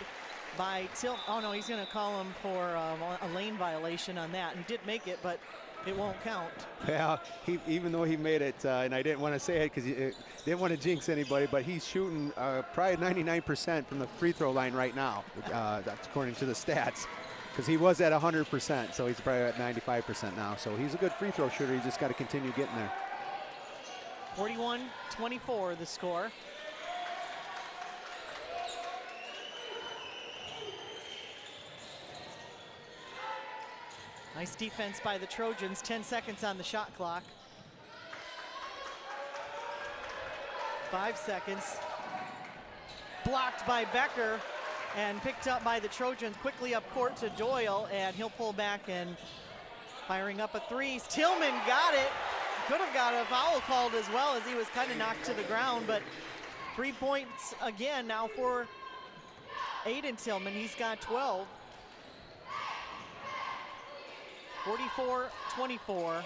by oh no, he's gonna call him for a lane violation on that. He did make it, but it won't count. Yeah, even though he made it, and I didn't want to say it because he didn't want to jinx anybody, but he's shooting probably 99% from the free throw line right now. That's according to the stats, because he was at 100%, so he's probably at 95% now. So he's a good free throw shooter. He's just got to continue getting there. 41-24 the score. Nice defense by the Trojans. 10 seconds on the shot clock. 5 seconds. Blocked by Becker and picked up by the Trojans. Quickly up court to Doyle, and he'll pull back and firing up a three. Tillman got it. Could have got a foul called as well, as he was kind of knocked to the ground, but 3 points again now for Aiden Tillman. He's got 12. 44-24,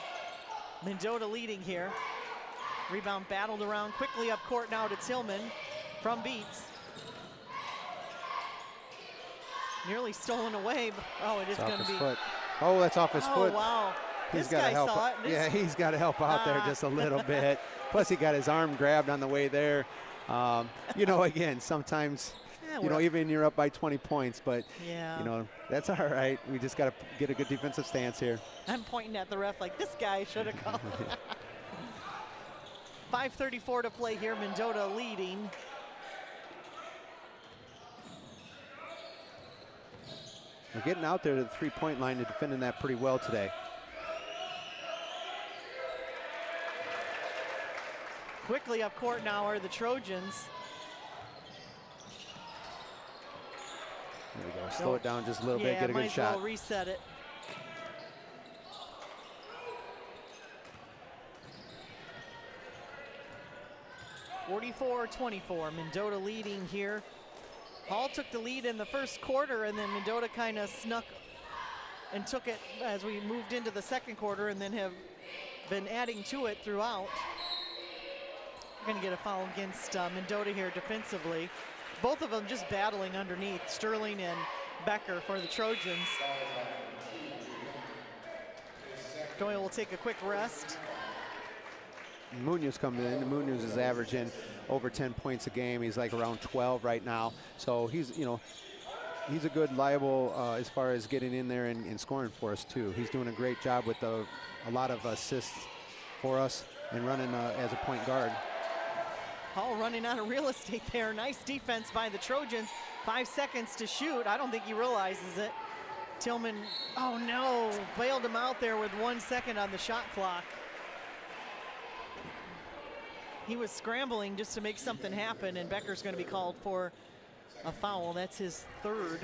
Mendota leading here. Rebound battled around quickly up court now to Tillman from Beats. Nearly stolen away, but oh, it is going to be. Foot. Oh, that's off his foot. Oh, wow. He's got to help. Yeah, he's got to help out there just a little bit. Plus, he got his arm grabbed on the way there. You know, again, sometimes, you know, even you're up by 20 points, but, you know, that's all right. We just got to get a good defensive stance here. I'm pointing at the ref like, this guy should have called. 5:34 to play here, Mendota leading. We're getting out there to the three-point line and defending that pretty well today. Quickly up court now are the Trojans. There we go. Slow it down just a little bit, get a good shot. Well reset it. (44-24), Mendota leading here. Hall took the lead in the first quarter, and then Mendota kind of snuck and took it as we moved into the second quarter, and then have been adding to it throughout. We're going to get a foul against Mendota here defensively. Both of them just battling underneath, Sterling and Becker for the Trojans. Doyle will take a quick rest. Munoz coming in. Munoz is averaging over 10 points a game. He's like around 12 right now. So he's, you know, he's a good liable as far as getting in there and scoring for us too. He's doing a great job with a lot of assists for us and running as a point guard. Hall running out of real estate there. Nice defense by the Trojans. 5 seconds to shoot. I don't think he realizes it. Tillman, oh no, bailed him out there with 1 second on the shot clock. He was scrambling just to make something happen, and Becker's going to be called for a foul. That's his third.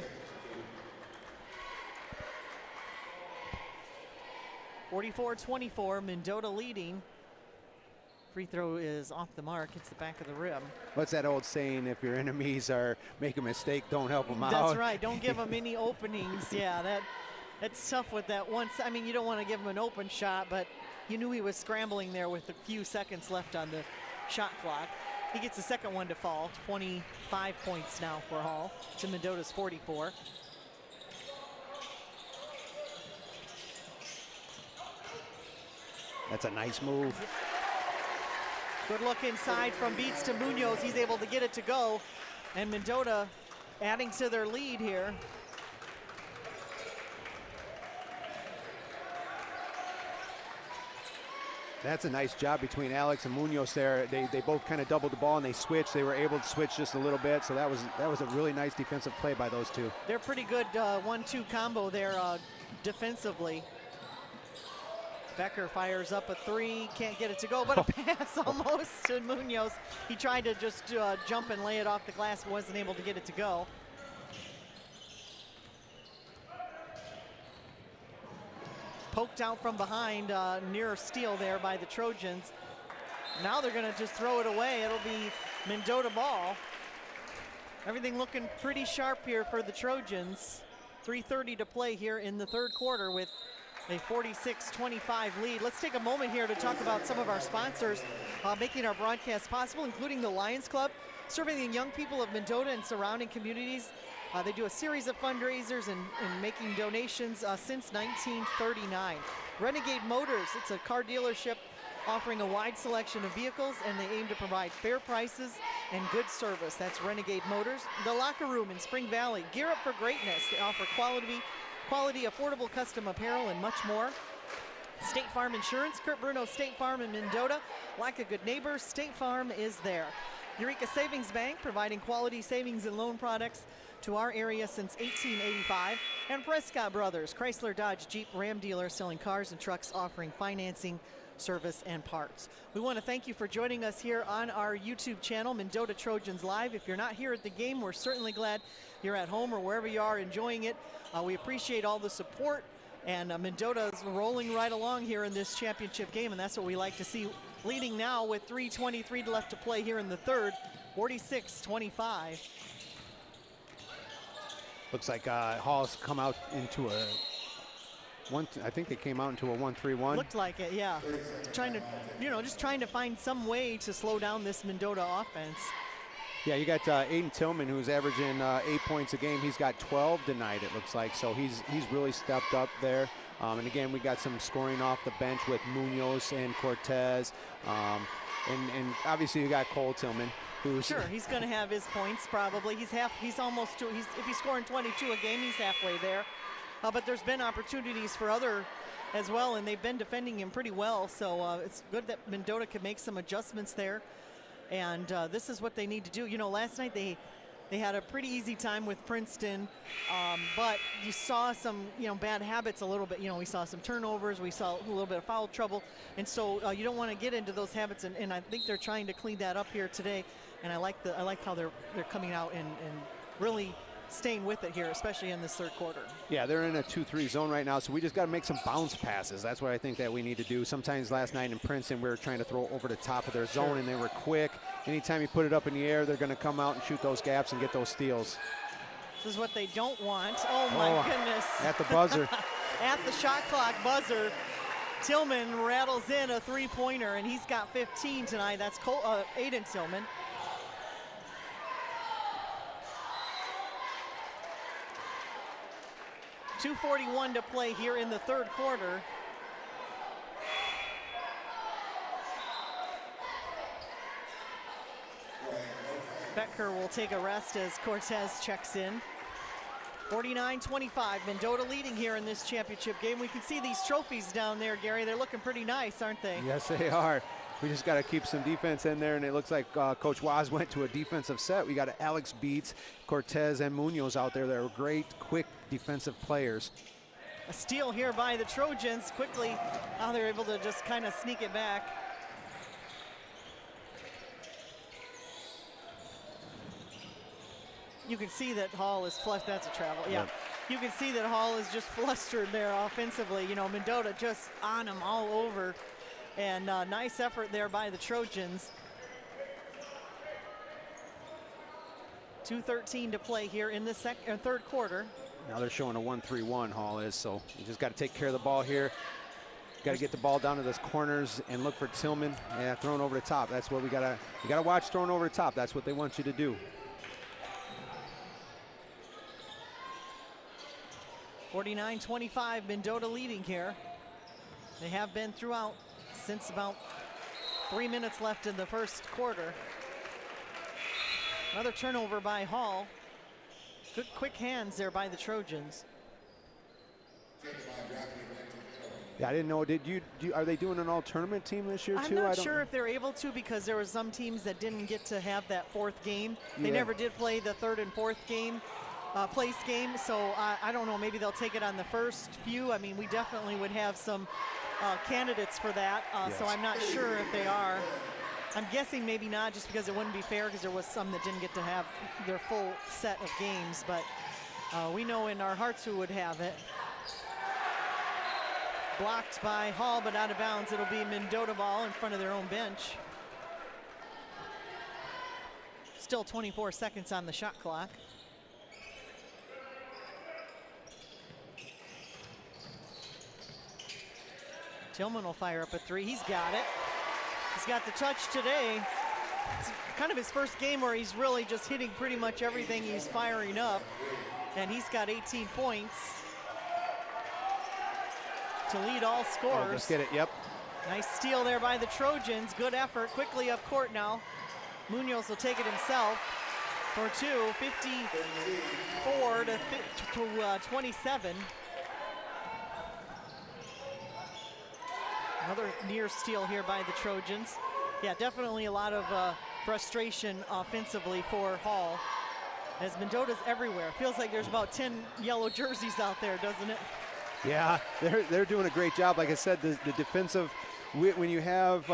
44-24, Mendota leading. Free throw is off the mark. It's the back of the rim. What's that old saying? If your enemies are making a mistake, don't help them out. That's right. Don't give them any openings. Yeah, that's tough with that once. I mean, you don't want to give him an open shot, but you knew he was scrambling there with a few seconds left on the shot clock. He gets the second one to fall. 25 points now for Hall to Mendota's 44. That's a nice move. Good look inside from Beats to Munoz. He's able to get it to go. And Mendota adding to their lead here. That's a nice job between Alex and Munoz there. They both kind of doubled the ball and they switched. They were able to switch just a little bit. So that was a really nice defensive play by those two. They're pretty good 1-2 combo there defensively. Becker fires up a three, can't get it to go, but a pass almost to Munoz. He tried to just jump and lay it off the glass, but wasn't able to get it to go. Poked out from behind, near steal there by the Trojans. Now they're gonna just throw it away. It'll be Mendota ball. Everything looking pretty sharp here for the Trojans. 3:30 to play here in the third quarter with a 46-25 lead. Let's take a moment here to talk about some of our sponsors making our broadcast possible, including the Lions Club, serving the young people of Mendota and surrounding communities. They do a series of fundraisers and making donations since 1939. Renegade Motors, it's a car dealership offering a wide selection of vehicles, and they aim to provide fair prices and good service. That's Renegade Motors. The Locker Room in Spring Valley, gear up for greatness. They offer quality, affordable custom apparel, and much more. State Farm Insurance, Kurt Bruno State Farm in Mendota. Like a good neighbor, State Farm is there. Eureka Savings Bank, providing quality savings and loan products to our area since 1885. And Prescott Brothers, Chrysler, Dodge, Jeep, Ram dealer, selling cars and trucks, offering financing, service, and parts. We want to thank you for joining us here on our YouTube channel, Mendota Trojans Live. If you're not here at the game, we're certainly glad you're at home or wherever you are enjoying it. We appreciate all the support, and Mendota is rolling right along here in this championship game, and that's what we like to see. Leading now with 3:23 left to play here in the third, 46-25. Looks like Hall's come out into a I think they came out into a 1-3-1. Looked like it, yeah. Trying to, just trying to find some way to slow down this Mendota offense. Yeah, you got Aiden Tillman, who's averaging 8 points a game. He's got 12 tonight, it looks like. So he's really stepped up there. And again, we got some scoring off the bench with Munoz and Cortez. And obviously you got Cole Tillman, who's sure, he's going to have his points probably. He's almost to, if he's scoring 22 a game, he's halfway there. But there's been opportunities for other as well, and they've been defending him pretty well. So it's good that Mendota can make some adjustments there. And this is what they need to do. Last night they had a pretty easy time with Princeton, but you saw some, bad habits a little bit. We saw some turnovers. We saw a little bit of foul trouble. And so you don't want to get into those habits. And I think they're trying to clean that up here today. And I like how they're coming out and really staying with it here, especially in this third quarter. Yeah, they're in a 2-3 zone right now, so we just got to make some bounce passes. That's what I think that we need to do. Sometimes last night in Princeton, we were trying to throw over the top of their zone, and they were quick. Anytime you put it up in the air, they're going to come out and shoot those gaps and get those steals. This is what they don't want. Oh, my goodness. At the buzzer. At the shot clock buzzer, Tillman rattles in a three-pointer, and he's got 15 tonight. That's Aiden Tillman. .241 to play here in the third quarter. Becker will take a rest as Cortez checks in. 49-25, Mendota leading here in this championship game. We can see these trophies down there, Gary. They're looking pretty nice, aren't they? Yes, they are. We just got to keep some defense in there, and it looks like Coach Waz went to a defensive set. We got Alex Beats, Cortez, and Munoz out there that are great, quick defensive players. A steal here by the Trojans quickly. Now they're able to just kind of sneak it back. You can see that Hall is flushed. That's a travel, yeah. Yep. You can see that Hall is just flustered there offensively. You know, Mendota just on him all over. And nice effort there by the Trojans. 2:13 to play here in the third quarter. Now they're showing a 1-3-1, Hall is, so you just got to take care of the ball here. Got to get the ball down to those corners and look for Tillman. Yeah, thrown over the top. That's what you gotta watch, throwing over the top. That's what they want you to do. 49-25, Mendota leading here. They have been throughout since about 3 minutes left in the first quarter. Another turnover by Hall. Good quick hands there by the Trojans. Yeah, I didn't know. Are they doing an all tournament team this year too? I'm not sure if they're able to, because there were some teams that didn't get to have that fourth game. They never did play the third and fourth game. Place game, so I don't know, maybe they'll take it on the first few. I mean, we definitely would have some candidates for that, yes. So I'm not sure if they are. I'm guessing maybe not, just because it wouldn't be fair, because there was some that didn't get to have their full set of games, but we know in our hearts who would have it. Blocked by Hall, but out of bounds. It'll be Mendota ball in front of their own bench. Still 24 seconds on the shot clock. Tillman will fire up a three. He's got it. He's got the touch today. It's kind of his first game where he's really just hitting pretty much everything he's firing up. And he's got 18 points to lead all scorers. Oh, let's get it, yep. Nice steal there by the Trojans. Good effort. Quickly up court now. Munoz will take it himself for two. 54 to 27. Another near steal here by the Trojans. Yeah, definitely a lot of frustration offensively for Hall, as Mendota's everywhere. Feels like there's about 10 yellow jerseys out there, doesn't it? Yeah, they're doing a great job. Like I said, the defensive, when you have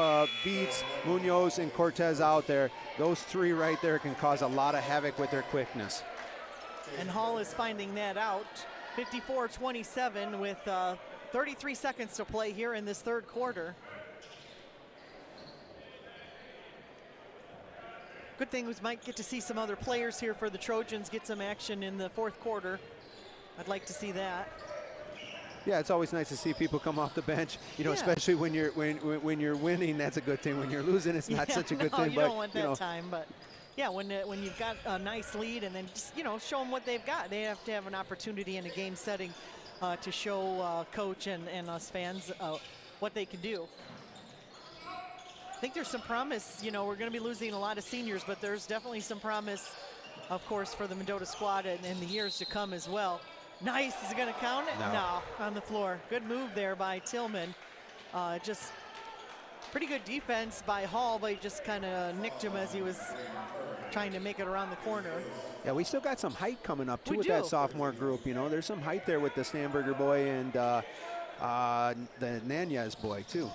Beats, Munoz, and Cortez out there, those three right there can cause a lot of havoc with their quickness. And Hall is finding that out. 54-27 with 33 seconds to play here in this third quarter. Good thing we might get to see some other players here for the Trojans get some action in the fourth quarter. I'd like to see that. Yeah, it's always nice to see people come off the bench, you know, especially when you're winning. That's a good thing. When you're losing, it's not such a good thing. You don't want that time, but yeah, when you've got a nice lead, and then just, you know, show them what they've got. They have to have an opportunity in a game setting to show coach and us fans what they can do. I think there's some promise. You know, we're going to be losing a lot of seniors, but there's definitely some promise, of course, for the Mendota squad and in the years to come as well. Nice. Is it going to count it? No, on the floor. Good move there by Tillman. Just pretty good defense by Hall, but he just kind of nicked him as he was trying to make it around the corner. Yeah, we still got some height coming up too with that sophomore group. You know, there's some height there with the Stamberger boy and the Nunez boy too.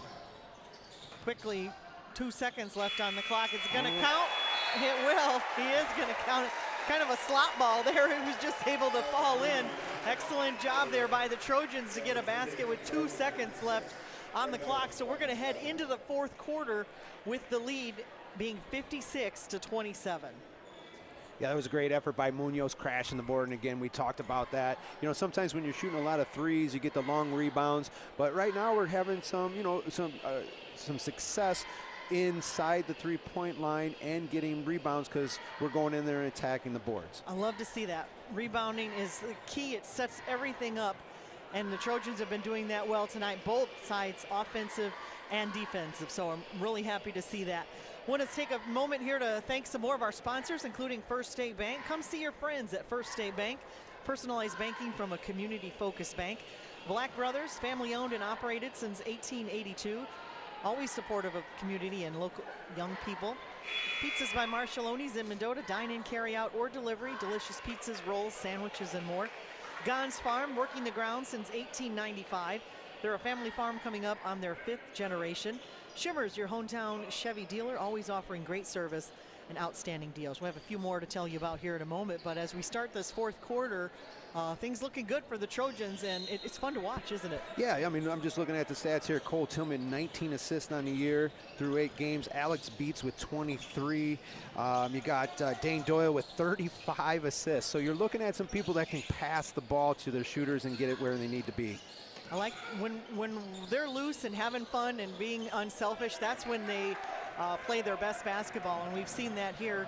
Quickly, 2 seconds left on the clock. Is it going to count? It will. He is going to count it. kind of a slot ball there. It was just able to fall in. Excellent job there by the Trojans to get a basket with 2 seconds left on the clock. So we're going to head into the fourth quarter with the lead being 56-27. Yeah, that was a great effort by Munoz, crashing the board, and again, we talked about that. You know, sometimes when you're shooting a lot of threes, you get the long rebounds, but right now we're having some, you know, some success inside the three-point line and getting rebounds because we're going in there and attacking the boards. I love to see that. Rebounding is the key. It sets everything up, and the Trojans have been doing that well tonight, both sides, offensive and defensive, so I'm really happy to see that. Want to take a moment here to thank some more of our sponsors, including First State Bank. Come see your friends at First State Bank. Personalized banking from a community-focused bank. Black Brothers, family-owned and operated since 1882. Always supportive of community and local young people. Pizzas by Marshallone's in Mendota. Dine-in, carry-out, or delivery. Delicious pizzas, rolls, sandwiches, and more. Gons Farm, working the ground since 1895. They're a family farm coming up on their 5th generation. Shimmers, your hometown Chevy dealer, always offering great service and outstanding deals. We have a few more to tell you about here in a moment, but as we start this fourth quarter, things looking good for the Trojans, and it's fun to watch, isn't it? Yeah, I mean, I'm just looking at the stats here. Cole Tillman, 19 assists on the year through 8 games. Alex Beats with 23. You got Dane Doyle with 35 assists. So you're looking at some people that can pass the ball to their shooters and get it where they need to be. I like when they're loose and having fun and being unselfish, that's when they play their best basketball, and we've seen that here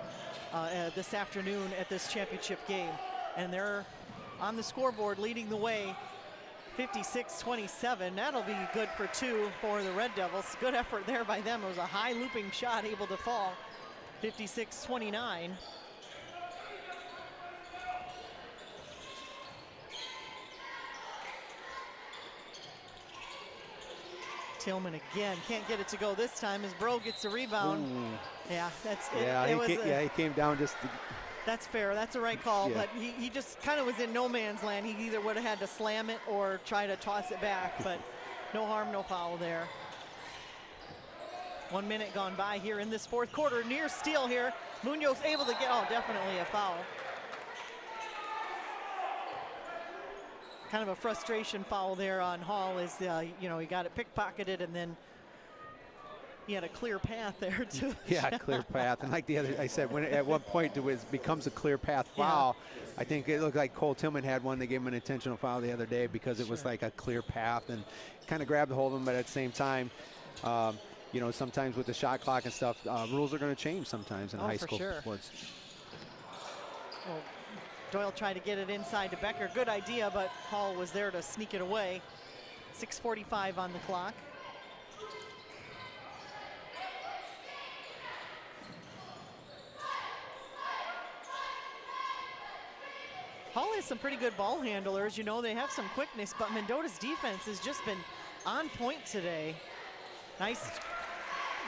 this afternoon at this championship game. And they're on the scoreboard leading the way, 56-27. That'll be good for 2 for the Red Devils. Good effort there by them. It was a high looping shot able to fall, 56-29. Tillman again, can't get it to go this time as Bro gets the rebound. Ooh. Yeah, that's it. Yeah, he came down just. That's fair, that's the right call, but he just kind of was in no man's land. He either would have had to slam it or try to toss it back, but no harm, no foul there. 1 minute gone by here in this fourth quarter. Near steal here. Munoz able to get, definitely a foul. Kind of a frustration foul there on Hall as, he got it pickpocketed and then he had a clear path there too. Yeah, clear path. And like the other, I said, when at one point it becomes a clear path foul, I think it looked like Cole Tillman had one. They gave him an intentional foul the other day because it was like a clear path and kind of grabbed a hold of him, but at the same time, sometimes with the shot clock and stuff, rules are going to change sometimes in high school sports. Well, Doyle tried to get it inside to Becker. Good idea, but Hall was there to sneak it away. 6:45 on the clock. Hall has some pretty good ball handlers. They have some quickness, but Mendota's defense has just been on point today. Nice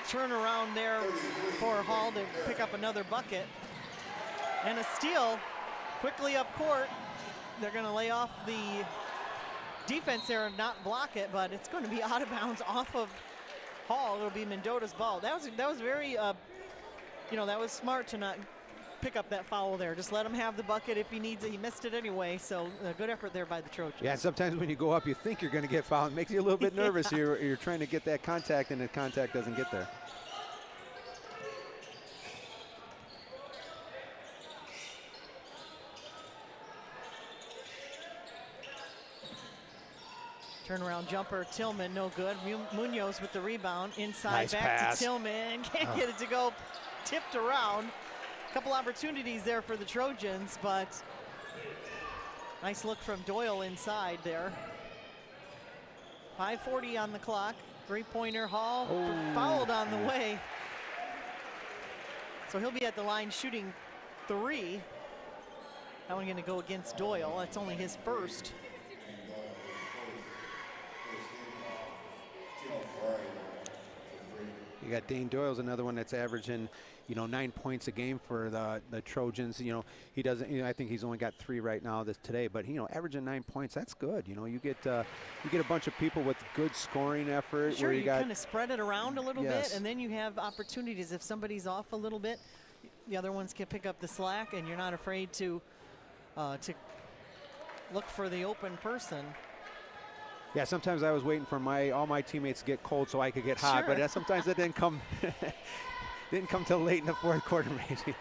turnaround there for Hall to pick up another bucket. And a steal. Quickly up court, they're going to lay off the defense there and not block it, but it's going to be out of bounds off of Hall. It'll be Mendota's ball. That was very, that was smart to not pick up that foul there. Just let him have the bucket if he needs it. He missed it anyway, so a good effort there by the Trojans. Yeah, sometimes when you go up, you think you're going to get fouled. It makes you a little bit nervous. You're trying to get that contact, and the contact doesn't get there. Turnaround jumper, Tillman, no good. Munoz with the rebound, inside, nice back pass to Tillman. Can't get it to go, tipped around. A couple opportunities there for the Trojans, but nice look from Doyle inside there. 5:40 on the clock. Three-pointer, Hall fouled on the way. So he'll be at the line shooting 3. That one gonna go against Doyle. That's only his first. You got Dane Doyle's another one that's averaging, 9 points a game for the Trojans. He doesn't. I think he's only got 3 right now today, but averaging 9 points, that's good. You get a bunch of people with good scoring effort. Sure, where you kind of spread it around a little yes. bit, and then you have opportunities if somebody's off a little bit. the other ones can pick up the slack, and you're not afraid to look for the open person. Yeah, sometimes I was waiting for all my teammates to get cold so I could get hot, Sure. but sometimes that didn't come didn't come till late in the fourth quarter, maybe.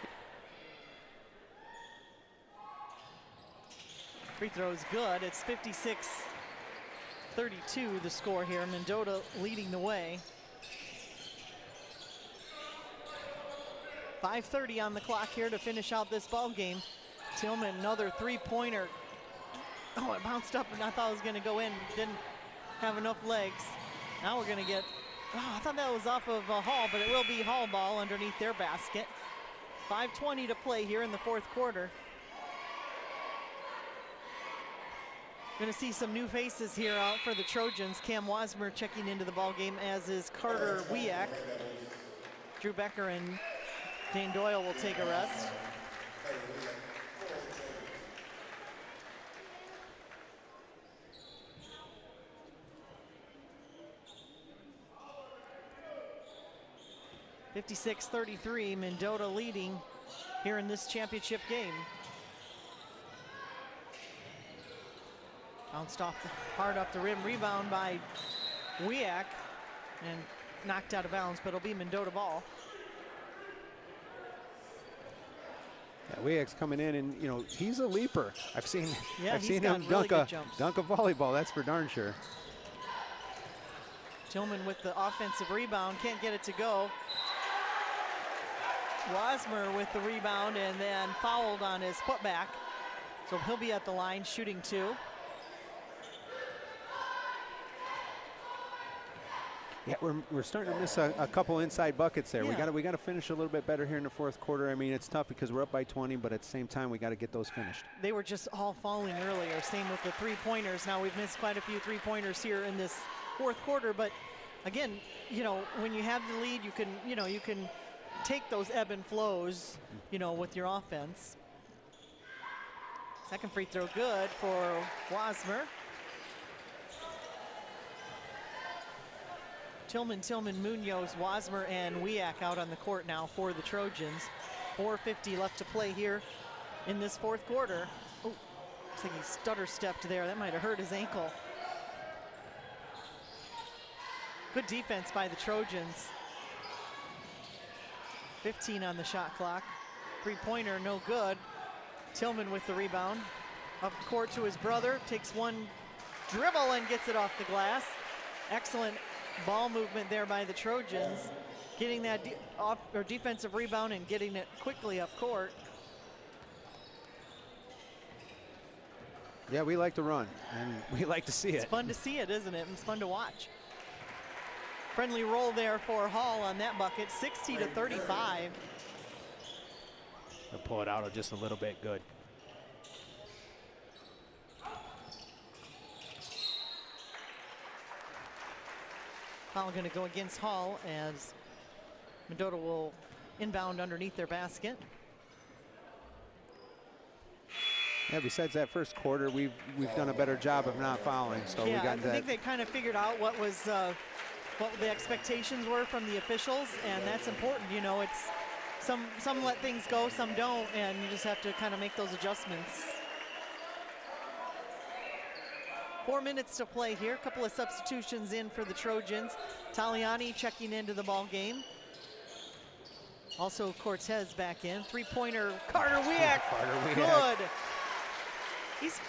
Free throw is good. It's 56-32 the score here. Mendota leading the way. 5:30 on the clock here to finish out this ball game. Tillman, another three-pointer. Oh, it bounced up and I thought it was gonna go in. Didn't have enough legs. Now we're gonna get, I thought that was off of Hall, but it will be Hall ball underneath their basket. 5:20 to play here in the fourth quarter. Going to see some new faces here out for the Trojans. Cam Wasmer checking into the ball game, as is Carter Wiak. Drew Becker and Dane Doyle will take a rest. (56-33), Mendota leading here in this championship game. Bounced off hard off the rim, rebound by Wiak, and knocked out of bounds, but it'll be Mendota ball. Yeah, Wiak's coming in, and you know he's a leaper. I've seen him really dunk a volleyball. That's for darn sure. Tillman with the offensive rebound, can't get it to go. Wasmer with the rebound and then fouled on his putback, so he'll be at the line shooting two. Yeah, we're starting to miss a couple inside buckets there. Yeah. We got to finish a little bit better here in the fourth quarter. I mean, it's tough because we're up by 20, but at the same time, we got to get those finished. They were just all falling earlier. Same with the three-pointers. Now we've missed quite a few three-pointers here in this fourth quarter, but again, you know, when you have the lead, you can take those ebb and flows, you know, with your offense. Second free throw good for Wasmer. Tillman, Munoz, Wasmer, and Wiak out on the court now for the Trojans. 4:50 left to play here in this fourth quarter. Oh, looks like he stutter stepped there. That might have hurt his ankle. Good defense by the Trojans. 15 on the shot clock. Three-pointer, no good. Tillman with the rebound. Up court to his brother, takes one dribble and gets it off the glass. Excellent ball movement there by the Trojans, getting that defensive rebound and getting it quickly up court. Yeah, we like to run, and we like to see it. It's fun to see it, isn't it? It's fun to watch. Friendly roll there for Hall on that bucket, 60-35. They'll pull it out just a little bit. Good. Foul going to go against Hall as Mendota will inbound underneath their basket. Yeah, besides that first quarter, we've done a better job of not fouling. So yeah, we got I think they kind of figured out what the expectations were from the officials, and that's important. You know, it's some let things go, some don't, and you just have to kind of make those adjustments. 4 minutes to play here. A couple of substitutions in for the Trojans. Taliani checking into the ball game. Also Cortez back in. Three-pointer, Carter Wiak. Good. He's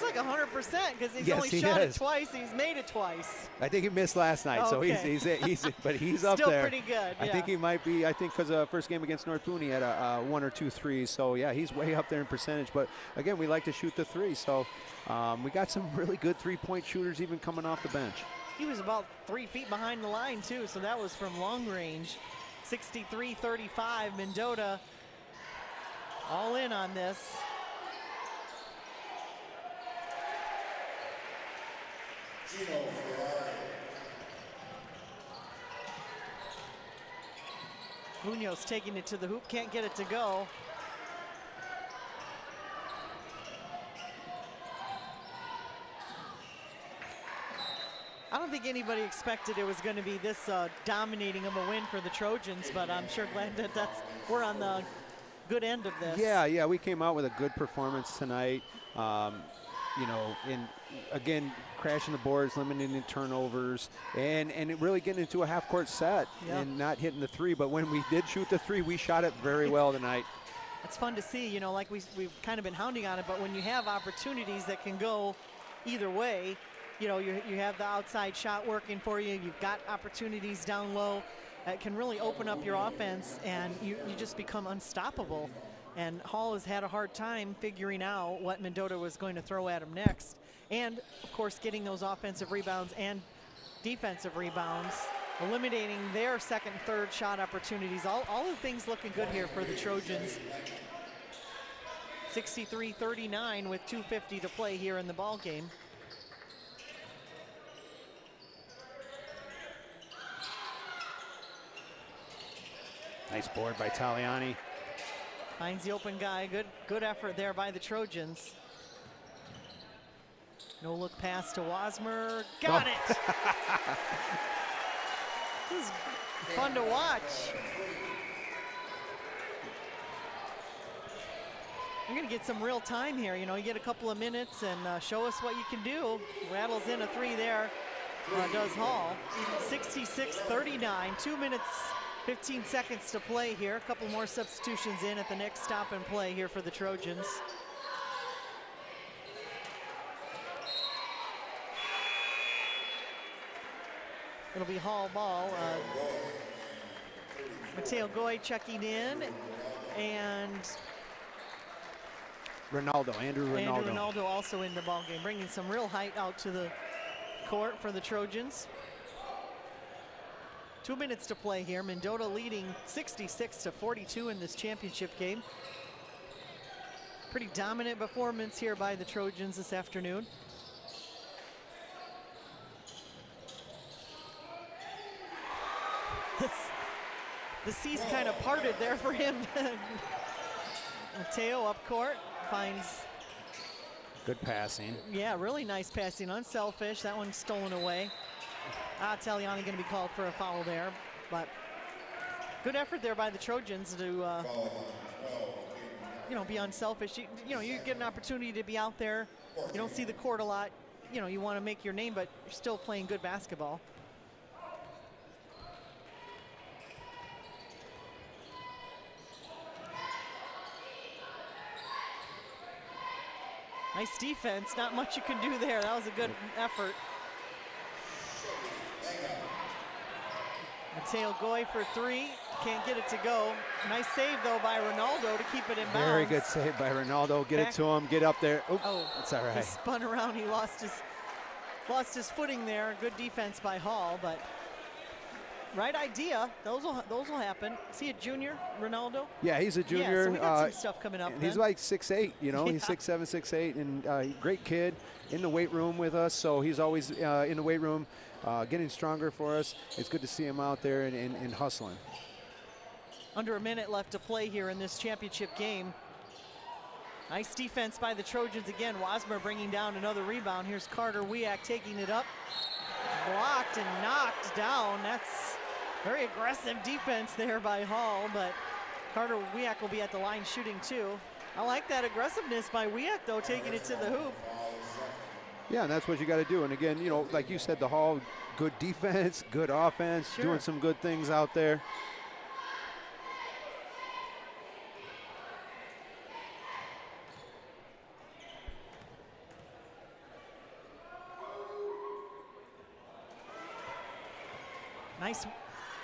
like 100% because he's only shot it twice. He's made it twice. I think he missed last night, okay. so but he's up Still there. Pretty good. I think he might be. I think because first game against North Boone, he had a 1 or 2 threes. So yeah, he's way up there in percentage. But again, we like to shoot the three. So we got some really good three-point shooters even coming off the bench. He was about 3 feet behind the line too, so that was from long range. 63-35, Mendota all in on this. Munoz taking it to the hoop, can't get it to go. I don't don't think anybody expected it was going to be this dominating of a win for the Trojans, but I'm sure glad that we're on the good end of this. Yeah, we came out with a good performance tonight. You know, again, crashing the boards, limiting the turnovers, and it really getting into a half-court set and not hitting the three. But when we did shoot the three, we shot it very well tonight. It's fun to see, you know, like we've kind of been hounding on it, but when you have opportunities that can go either way, you know, you have the outside shot working for you, you've got opportunities down low that can really open up your offense, and you just become unstoppable. And Hall has had a hard time figuring out what Mendota was going to throw at him next. And, of course, getting those offensive rebounds and defensive rebounds, eliminating their second and third shot opportunities. All the things looking good here for the Trojans. 63-39 with 2:50 to play here in the ball game. Nice board by Taliani. Finds the open guy. Good effort there by the Trojans. No look pass to Wasmer. Got it! This is fun to watch. You're going to get some real time here. You know, you get a couple of minutes and show us what you can do. Rattles in a three there, does Hall. 66-39, 2 minutes 15 seconds to play here. A couple more substitutions in at the next stop and play here for the Trojans. It'll be Hall ball. Mateo Goy checking in, and Andrew Ronaldo also in the ball game, bringing some real height out to the court for the Trojans. 2 minutes to play here. Mendota leading 66-42 in this championship game. Pretty dominant performance here by the Trojans this afternoon. The seas kind of parted there for him. Mateo up court finds. Good passing. Yeah, really nice passing, unselfish. That one's stolen away. Taliani going to be called for a foul there, but good effort there by the Trojans to, you know, be unselfish. You know, you get an opportunity to be out there. You don't see the court a lot. You know, you want to make your name, but you're still playing good basketball. Nice defense, not much you can do there. That was a good effort. Mateo Goy for three, can't get it to go. Nice save though by Ronaldo to keep it in bounds. Very good save by Ronaldo. Get it to him, get up there. Oh, it's all right. He spun around, he lost his footing there. Good defense by Hall, but right idea. Those will happen. Is he a junior, Ronaldo? Yeah, he's a junior. Yeah, so we got some stuff coming up. He's like 6'8", you know, he's 6'7", 6'8", and great kid in the weight room with us. So he's always in the weight room, getting stronger for us. It's good to see him out there and hustling. Under a minute left to play here in this championship game. Nice defense by the Trojans again. Wasmer bringing down another rebound. Here's Carter Wiak taking it up. Blocked and knocked down. That's very aggressive defense there by Hall, but Carter Wiak will be at the line shooting too. I like that aggressiveness by Wiak though, taking it to the hoop. Yeah, and that's what you got to do. And again, you know, like you said, the Hall, good defense, good offense, doing some good things out there.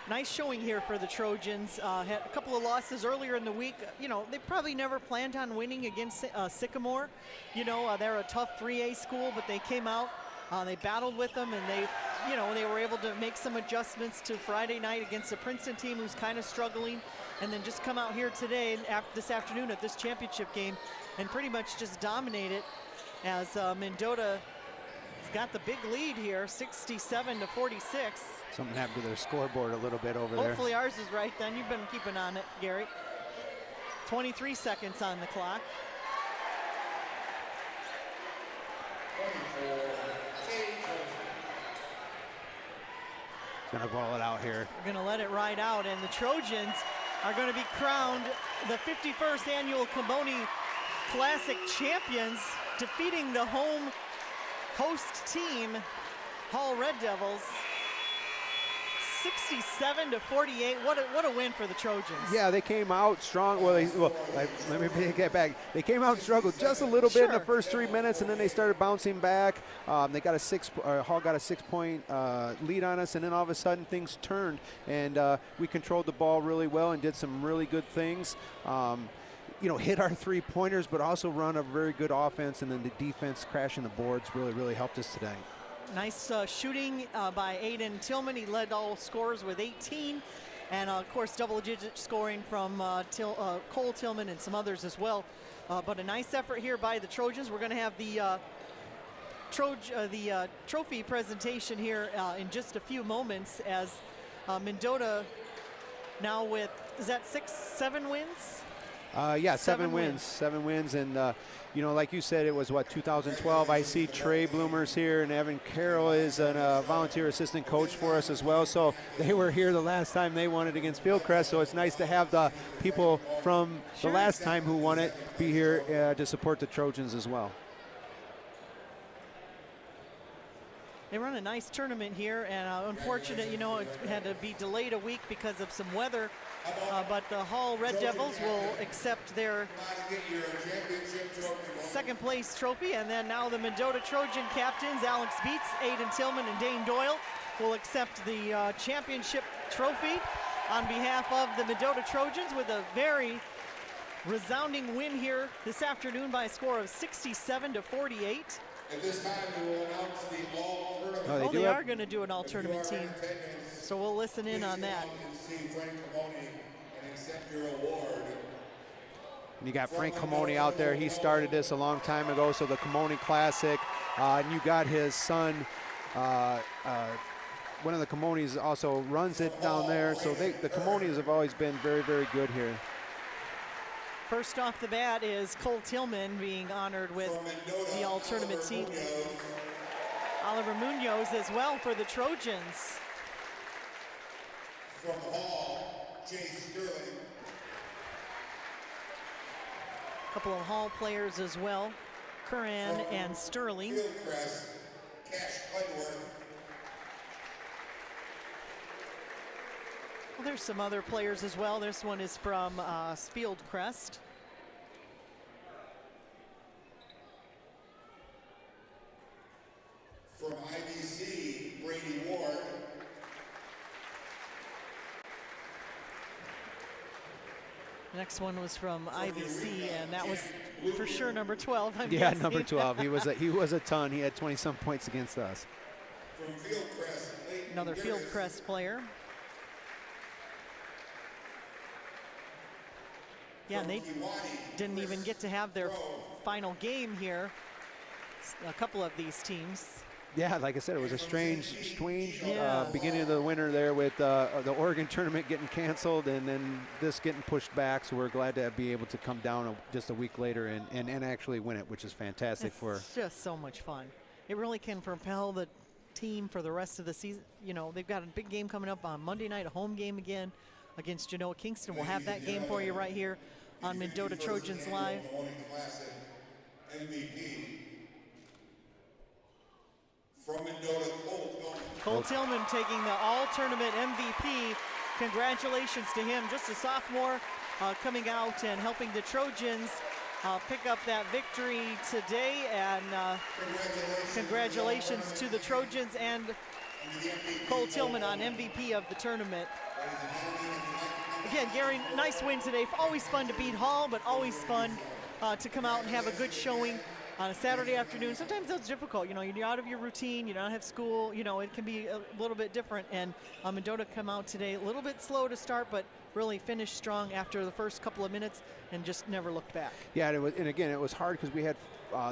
Nice showing here for the Trojans. Had a couple of losses earlier in the week. You know, they probably never planned on winning against Sycamore. You know, they're a tough 3A school, but they came out, they battled with them, and they were able to make some adjustments to Friday night against a Princeton team who's kind of struggling, and then just come out here today, this afternoon at this championship game, and pretty much just dominate it as Mendota has got the big lead here, 67-46. Something happened to their scoreboard a little bit over there. Hopefully ours is right then. You've been keeping on it, Gary. 23 seconds on the clock. Gonna roll it out here. We're gonna let it ride out, and the Trojans are gonna be crowned the 51st annual Colmone Classic champions, defeating the host team, Hall Red Devils, 67-48. What a win for the Trojans. Yeah, they came out strong. Let me get back. They came out and struggled just a little bit in the first 3 minutes, and then they started bouncing back. They got Hall got a 6-point lead on us, and then all of a sudden things turned, and we controlled the ball really well and did some really good things. Hit our 3-pointers, but also run a very good offense, and then the defense crashing the boards really helped us today. Nice shooting by Aiden Tillman. He led all scorers with 18. And, of course, double-digit scoring from Cole Tillman and some others as well. But a nice effort here by the Trojans. We're going to have the trophy presentation here in just a few moments, as Mendota now with, is that 7 wins? Yeah, 7 wins. 7 wins, and like you said, it was 2012. I see Trey Bloomers here, and Evan Carroll is a volunteer assistant coach for us as well. So they were here the last time they won it against Fieldcrest. So it's nice to have the people from the last time who won it be here to support the Trojans as well. They run a nice tournament here, and unfortunate, it had to be delayed a week because of some weather. But the Hall Red Devils will accept their second place trophy, and then now the Mendota Trojan captains, Alex Beets, Aiden Tillman, and Dane Doyle, will accept the championship trophy on behalf of the Mendota Trojans with a very resounding win here this afternoon by a score of 67-48. At this time, we will announce the all-tournament. They are going to do an all-tournament team, so we'll listen in on that. And you got Frank Colmone out there. He started this a long time ago, so the Colmone Classic. And you got his son, one of the Colmones also runs it down there. So the Colmones have always been very, very good here. First off the bat is Cole Tillman being honored with the all-tournament team. Oliver Munoz as well for the Trojans. From Hall, Jay Sterling. A couple of Hall players as well, Curran and Sterling. Fieldcrest, Cash Cudworth. Well, there's some other players as well. This one is from Fieldcrest. From IBC, Brady Ward. Next one was from IBC, and that was for sure number 12. I'm yeah, guessing. number 12. He was a ton. He had 20-some points against us. From Fieldcrest, another Fieldcrest player. Yeah, and they didn't even get to have their final game here. A couple of these teams. Yeah, like I said, it was a strange beginning of the winter there with the Oregon tournament getting canceled and then this getting pushed back. So we're glad to be able to come down just a week later and actually win it, which is fantastic. It's just so much fun. It really can propel the team for the rest of the season. They've got a big game coming up on Monday night, a home game again against Genoa Kingston. We'll have that game for you right here on Mendota Trojans Live. MVP. From Mendota, Cole Tillman taking the all-tournament MVP. Congratulations to him, just a sophomore, coming out and helping the Trojans pick up that victory today. And congratulations to the Trojans and Cole Tillman on MVP of the tournament. Again, Gary, nice win today. Always fun to beat Hall, but always fun to come out and have a good showing on a Saturday afternoon. Sometimes it's difficult, you're out of your routine, you don't have school, it can be a little bit different. And Mendota come out today a little bit slow to start, but really finished strong after the first couple of minutes and just never looked back. Yeah, and again, it was hard because we had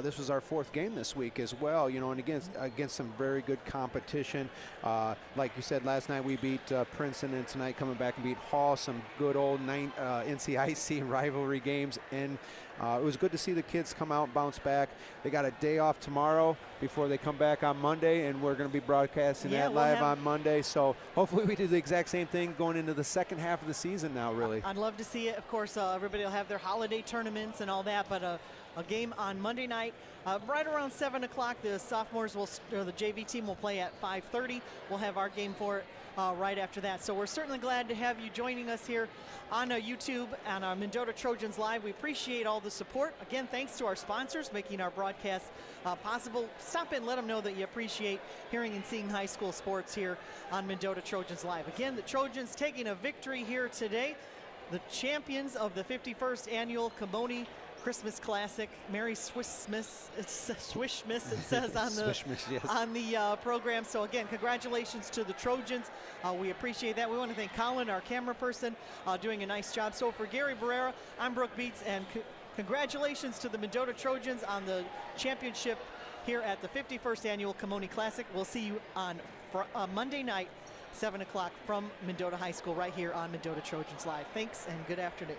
this was our 4th game this week as well, and against some very good competition. Like you said, last night we beat Princeton, and tonight coming back and beat Hall. Some good old NCIC rivalry games in It was good to see the kids come out and bounce back. They got a day off tomorrow before they come back on Monday, and we're going to be broadcasting that live on Monday. So hopefully we do the exact same thing going into the second half of the season now, really. I'd love to see it. Of course, everybody will have their holiday tournaments and all that, but a game on Monday night, right around 7 o'clock. The sophomores or the JV team will play at 5:30. We'll have our game for it right after that. So we're certainly glad to have you joining us here on YouTube and our Mendota Trojans Live. We appreciate all the support. Again, thanks to our sponsors making our broadcast possible. Stop in, let them know that you appreciate hearing and seeing high school sports here on Mendota Trojans Live. Again, the Trojans taking a victory here today. The champions of the 51st annual Colmone Christmas Classic. Merry Swishmas, it says on the yes. on the program. So again, congratulations to the Trojans. We appreciate that. We want to thank Colin, our camera person, doing a nice job. So for Gary Barrera, I'm Brooke Beats, and congratulations to the Mendota Trojans on the championship here at the 51st annual Colmone Classic. We'll see you on Monday night, 7 o'clock from Mendota High School right here on Mendota Trojans Live. Thanks and good afternoon.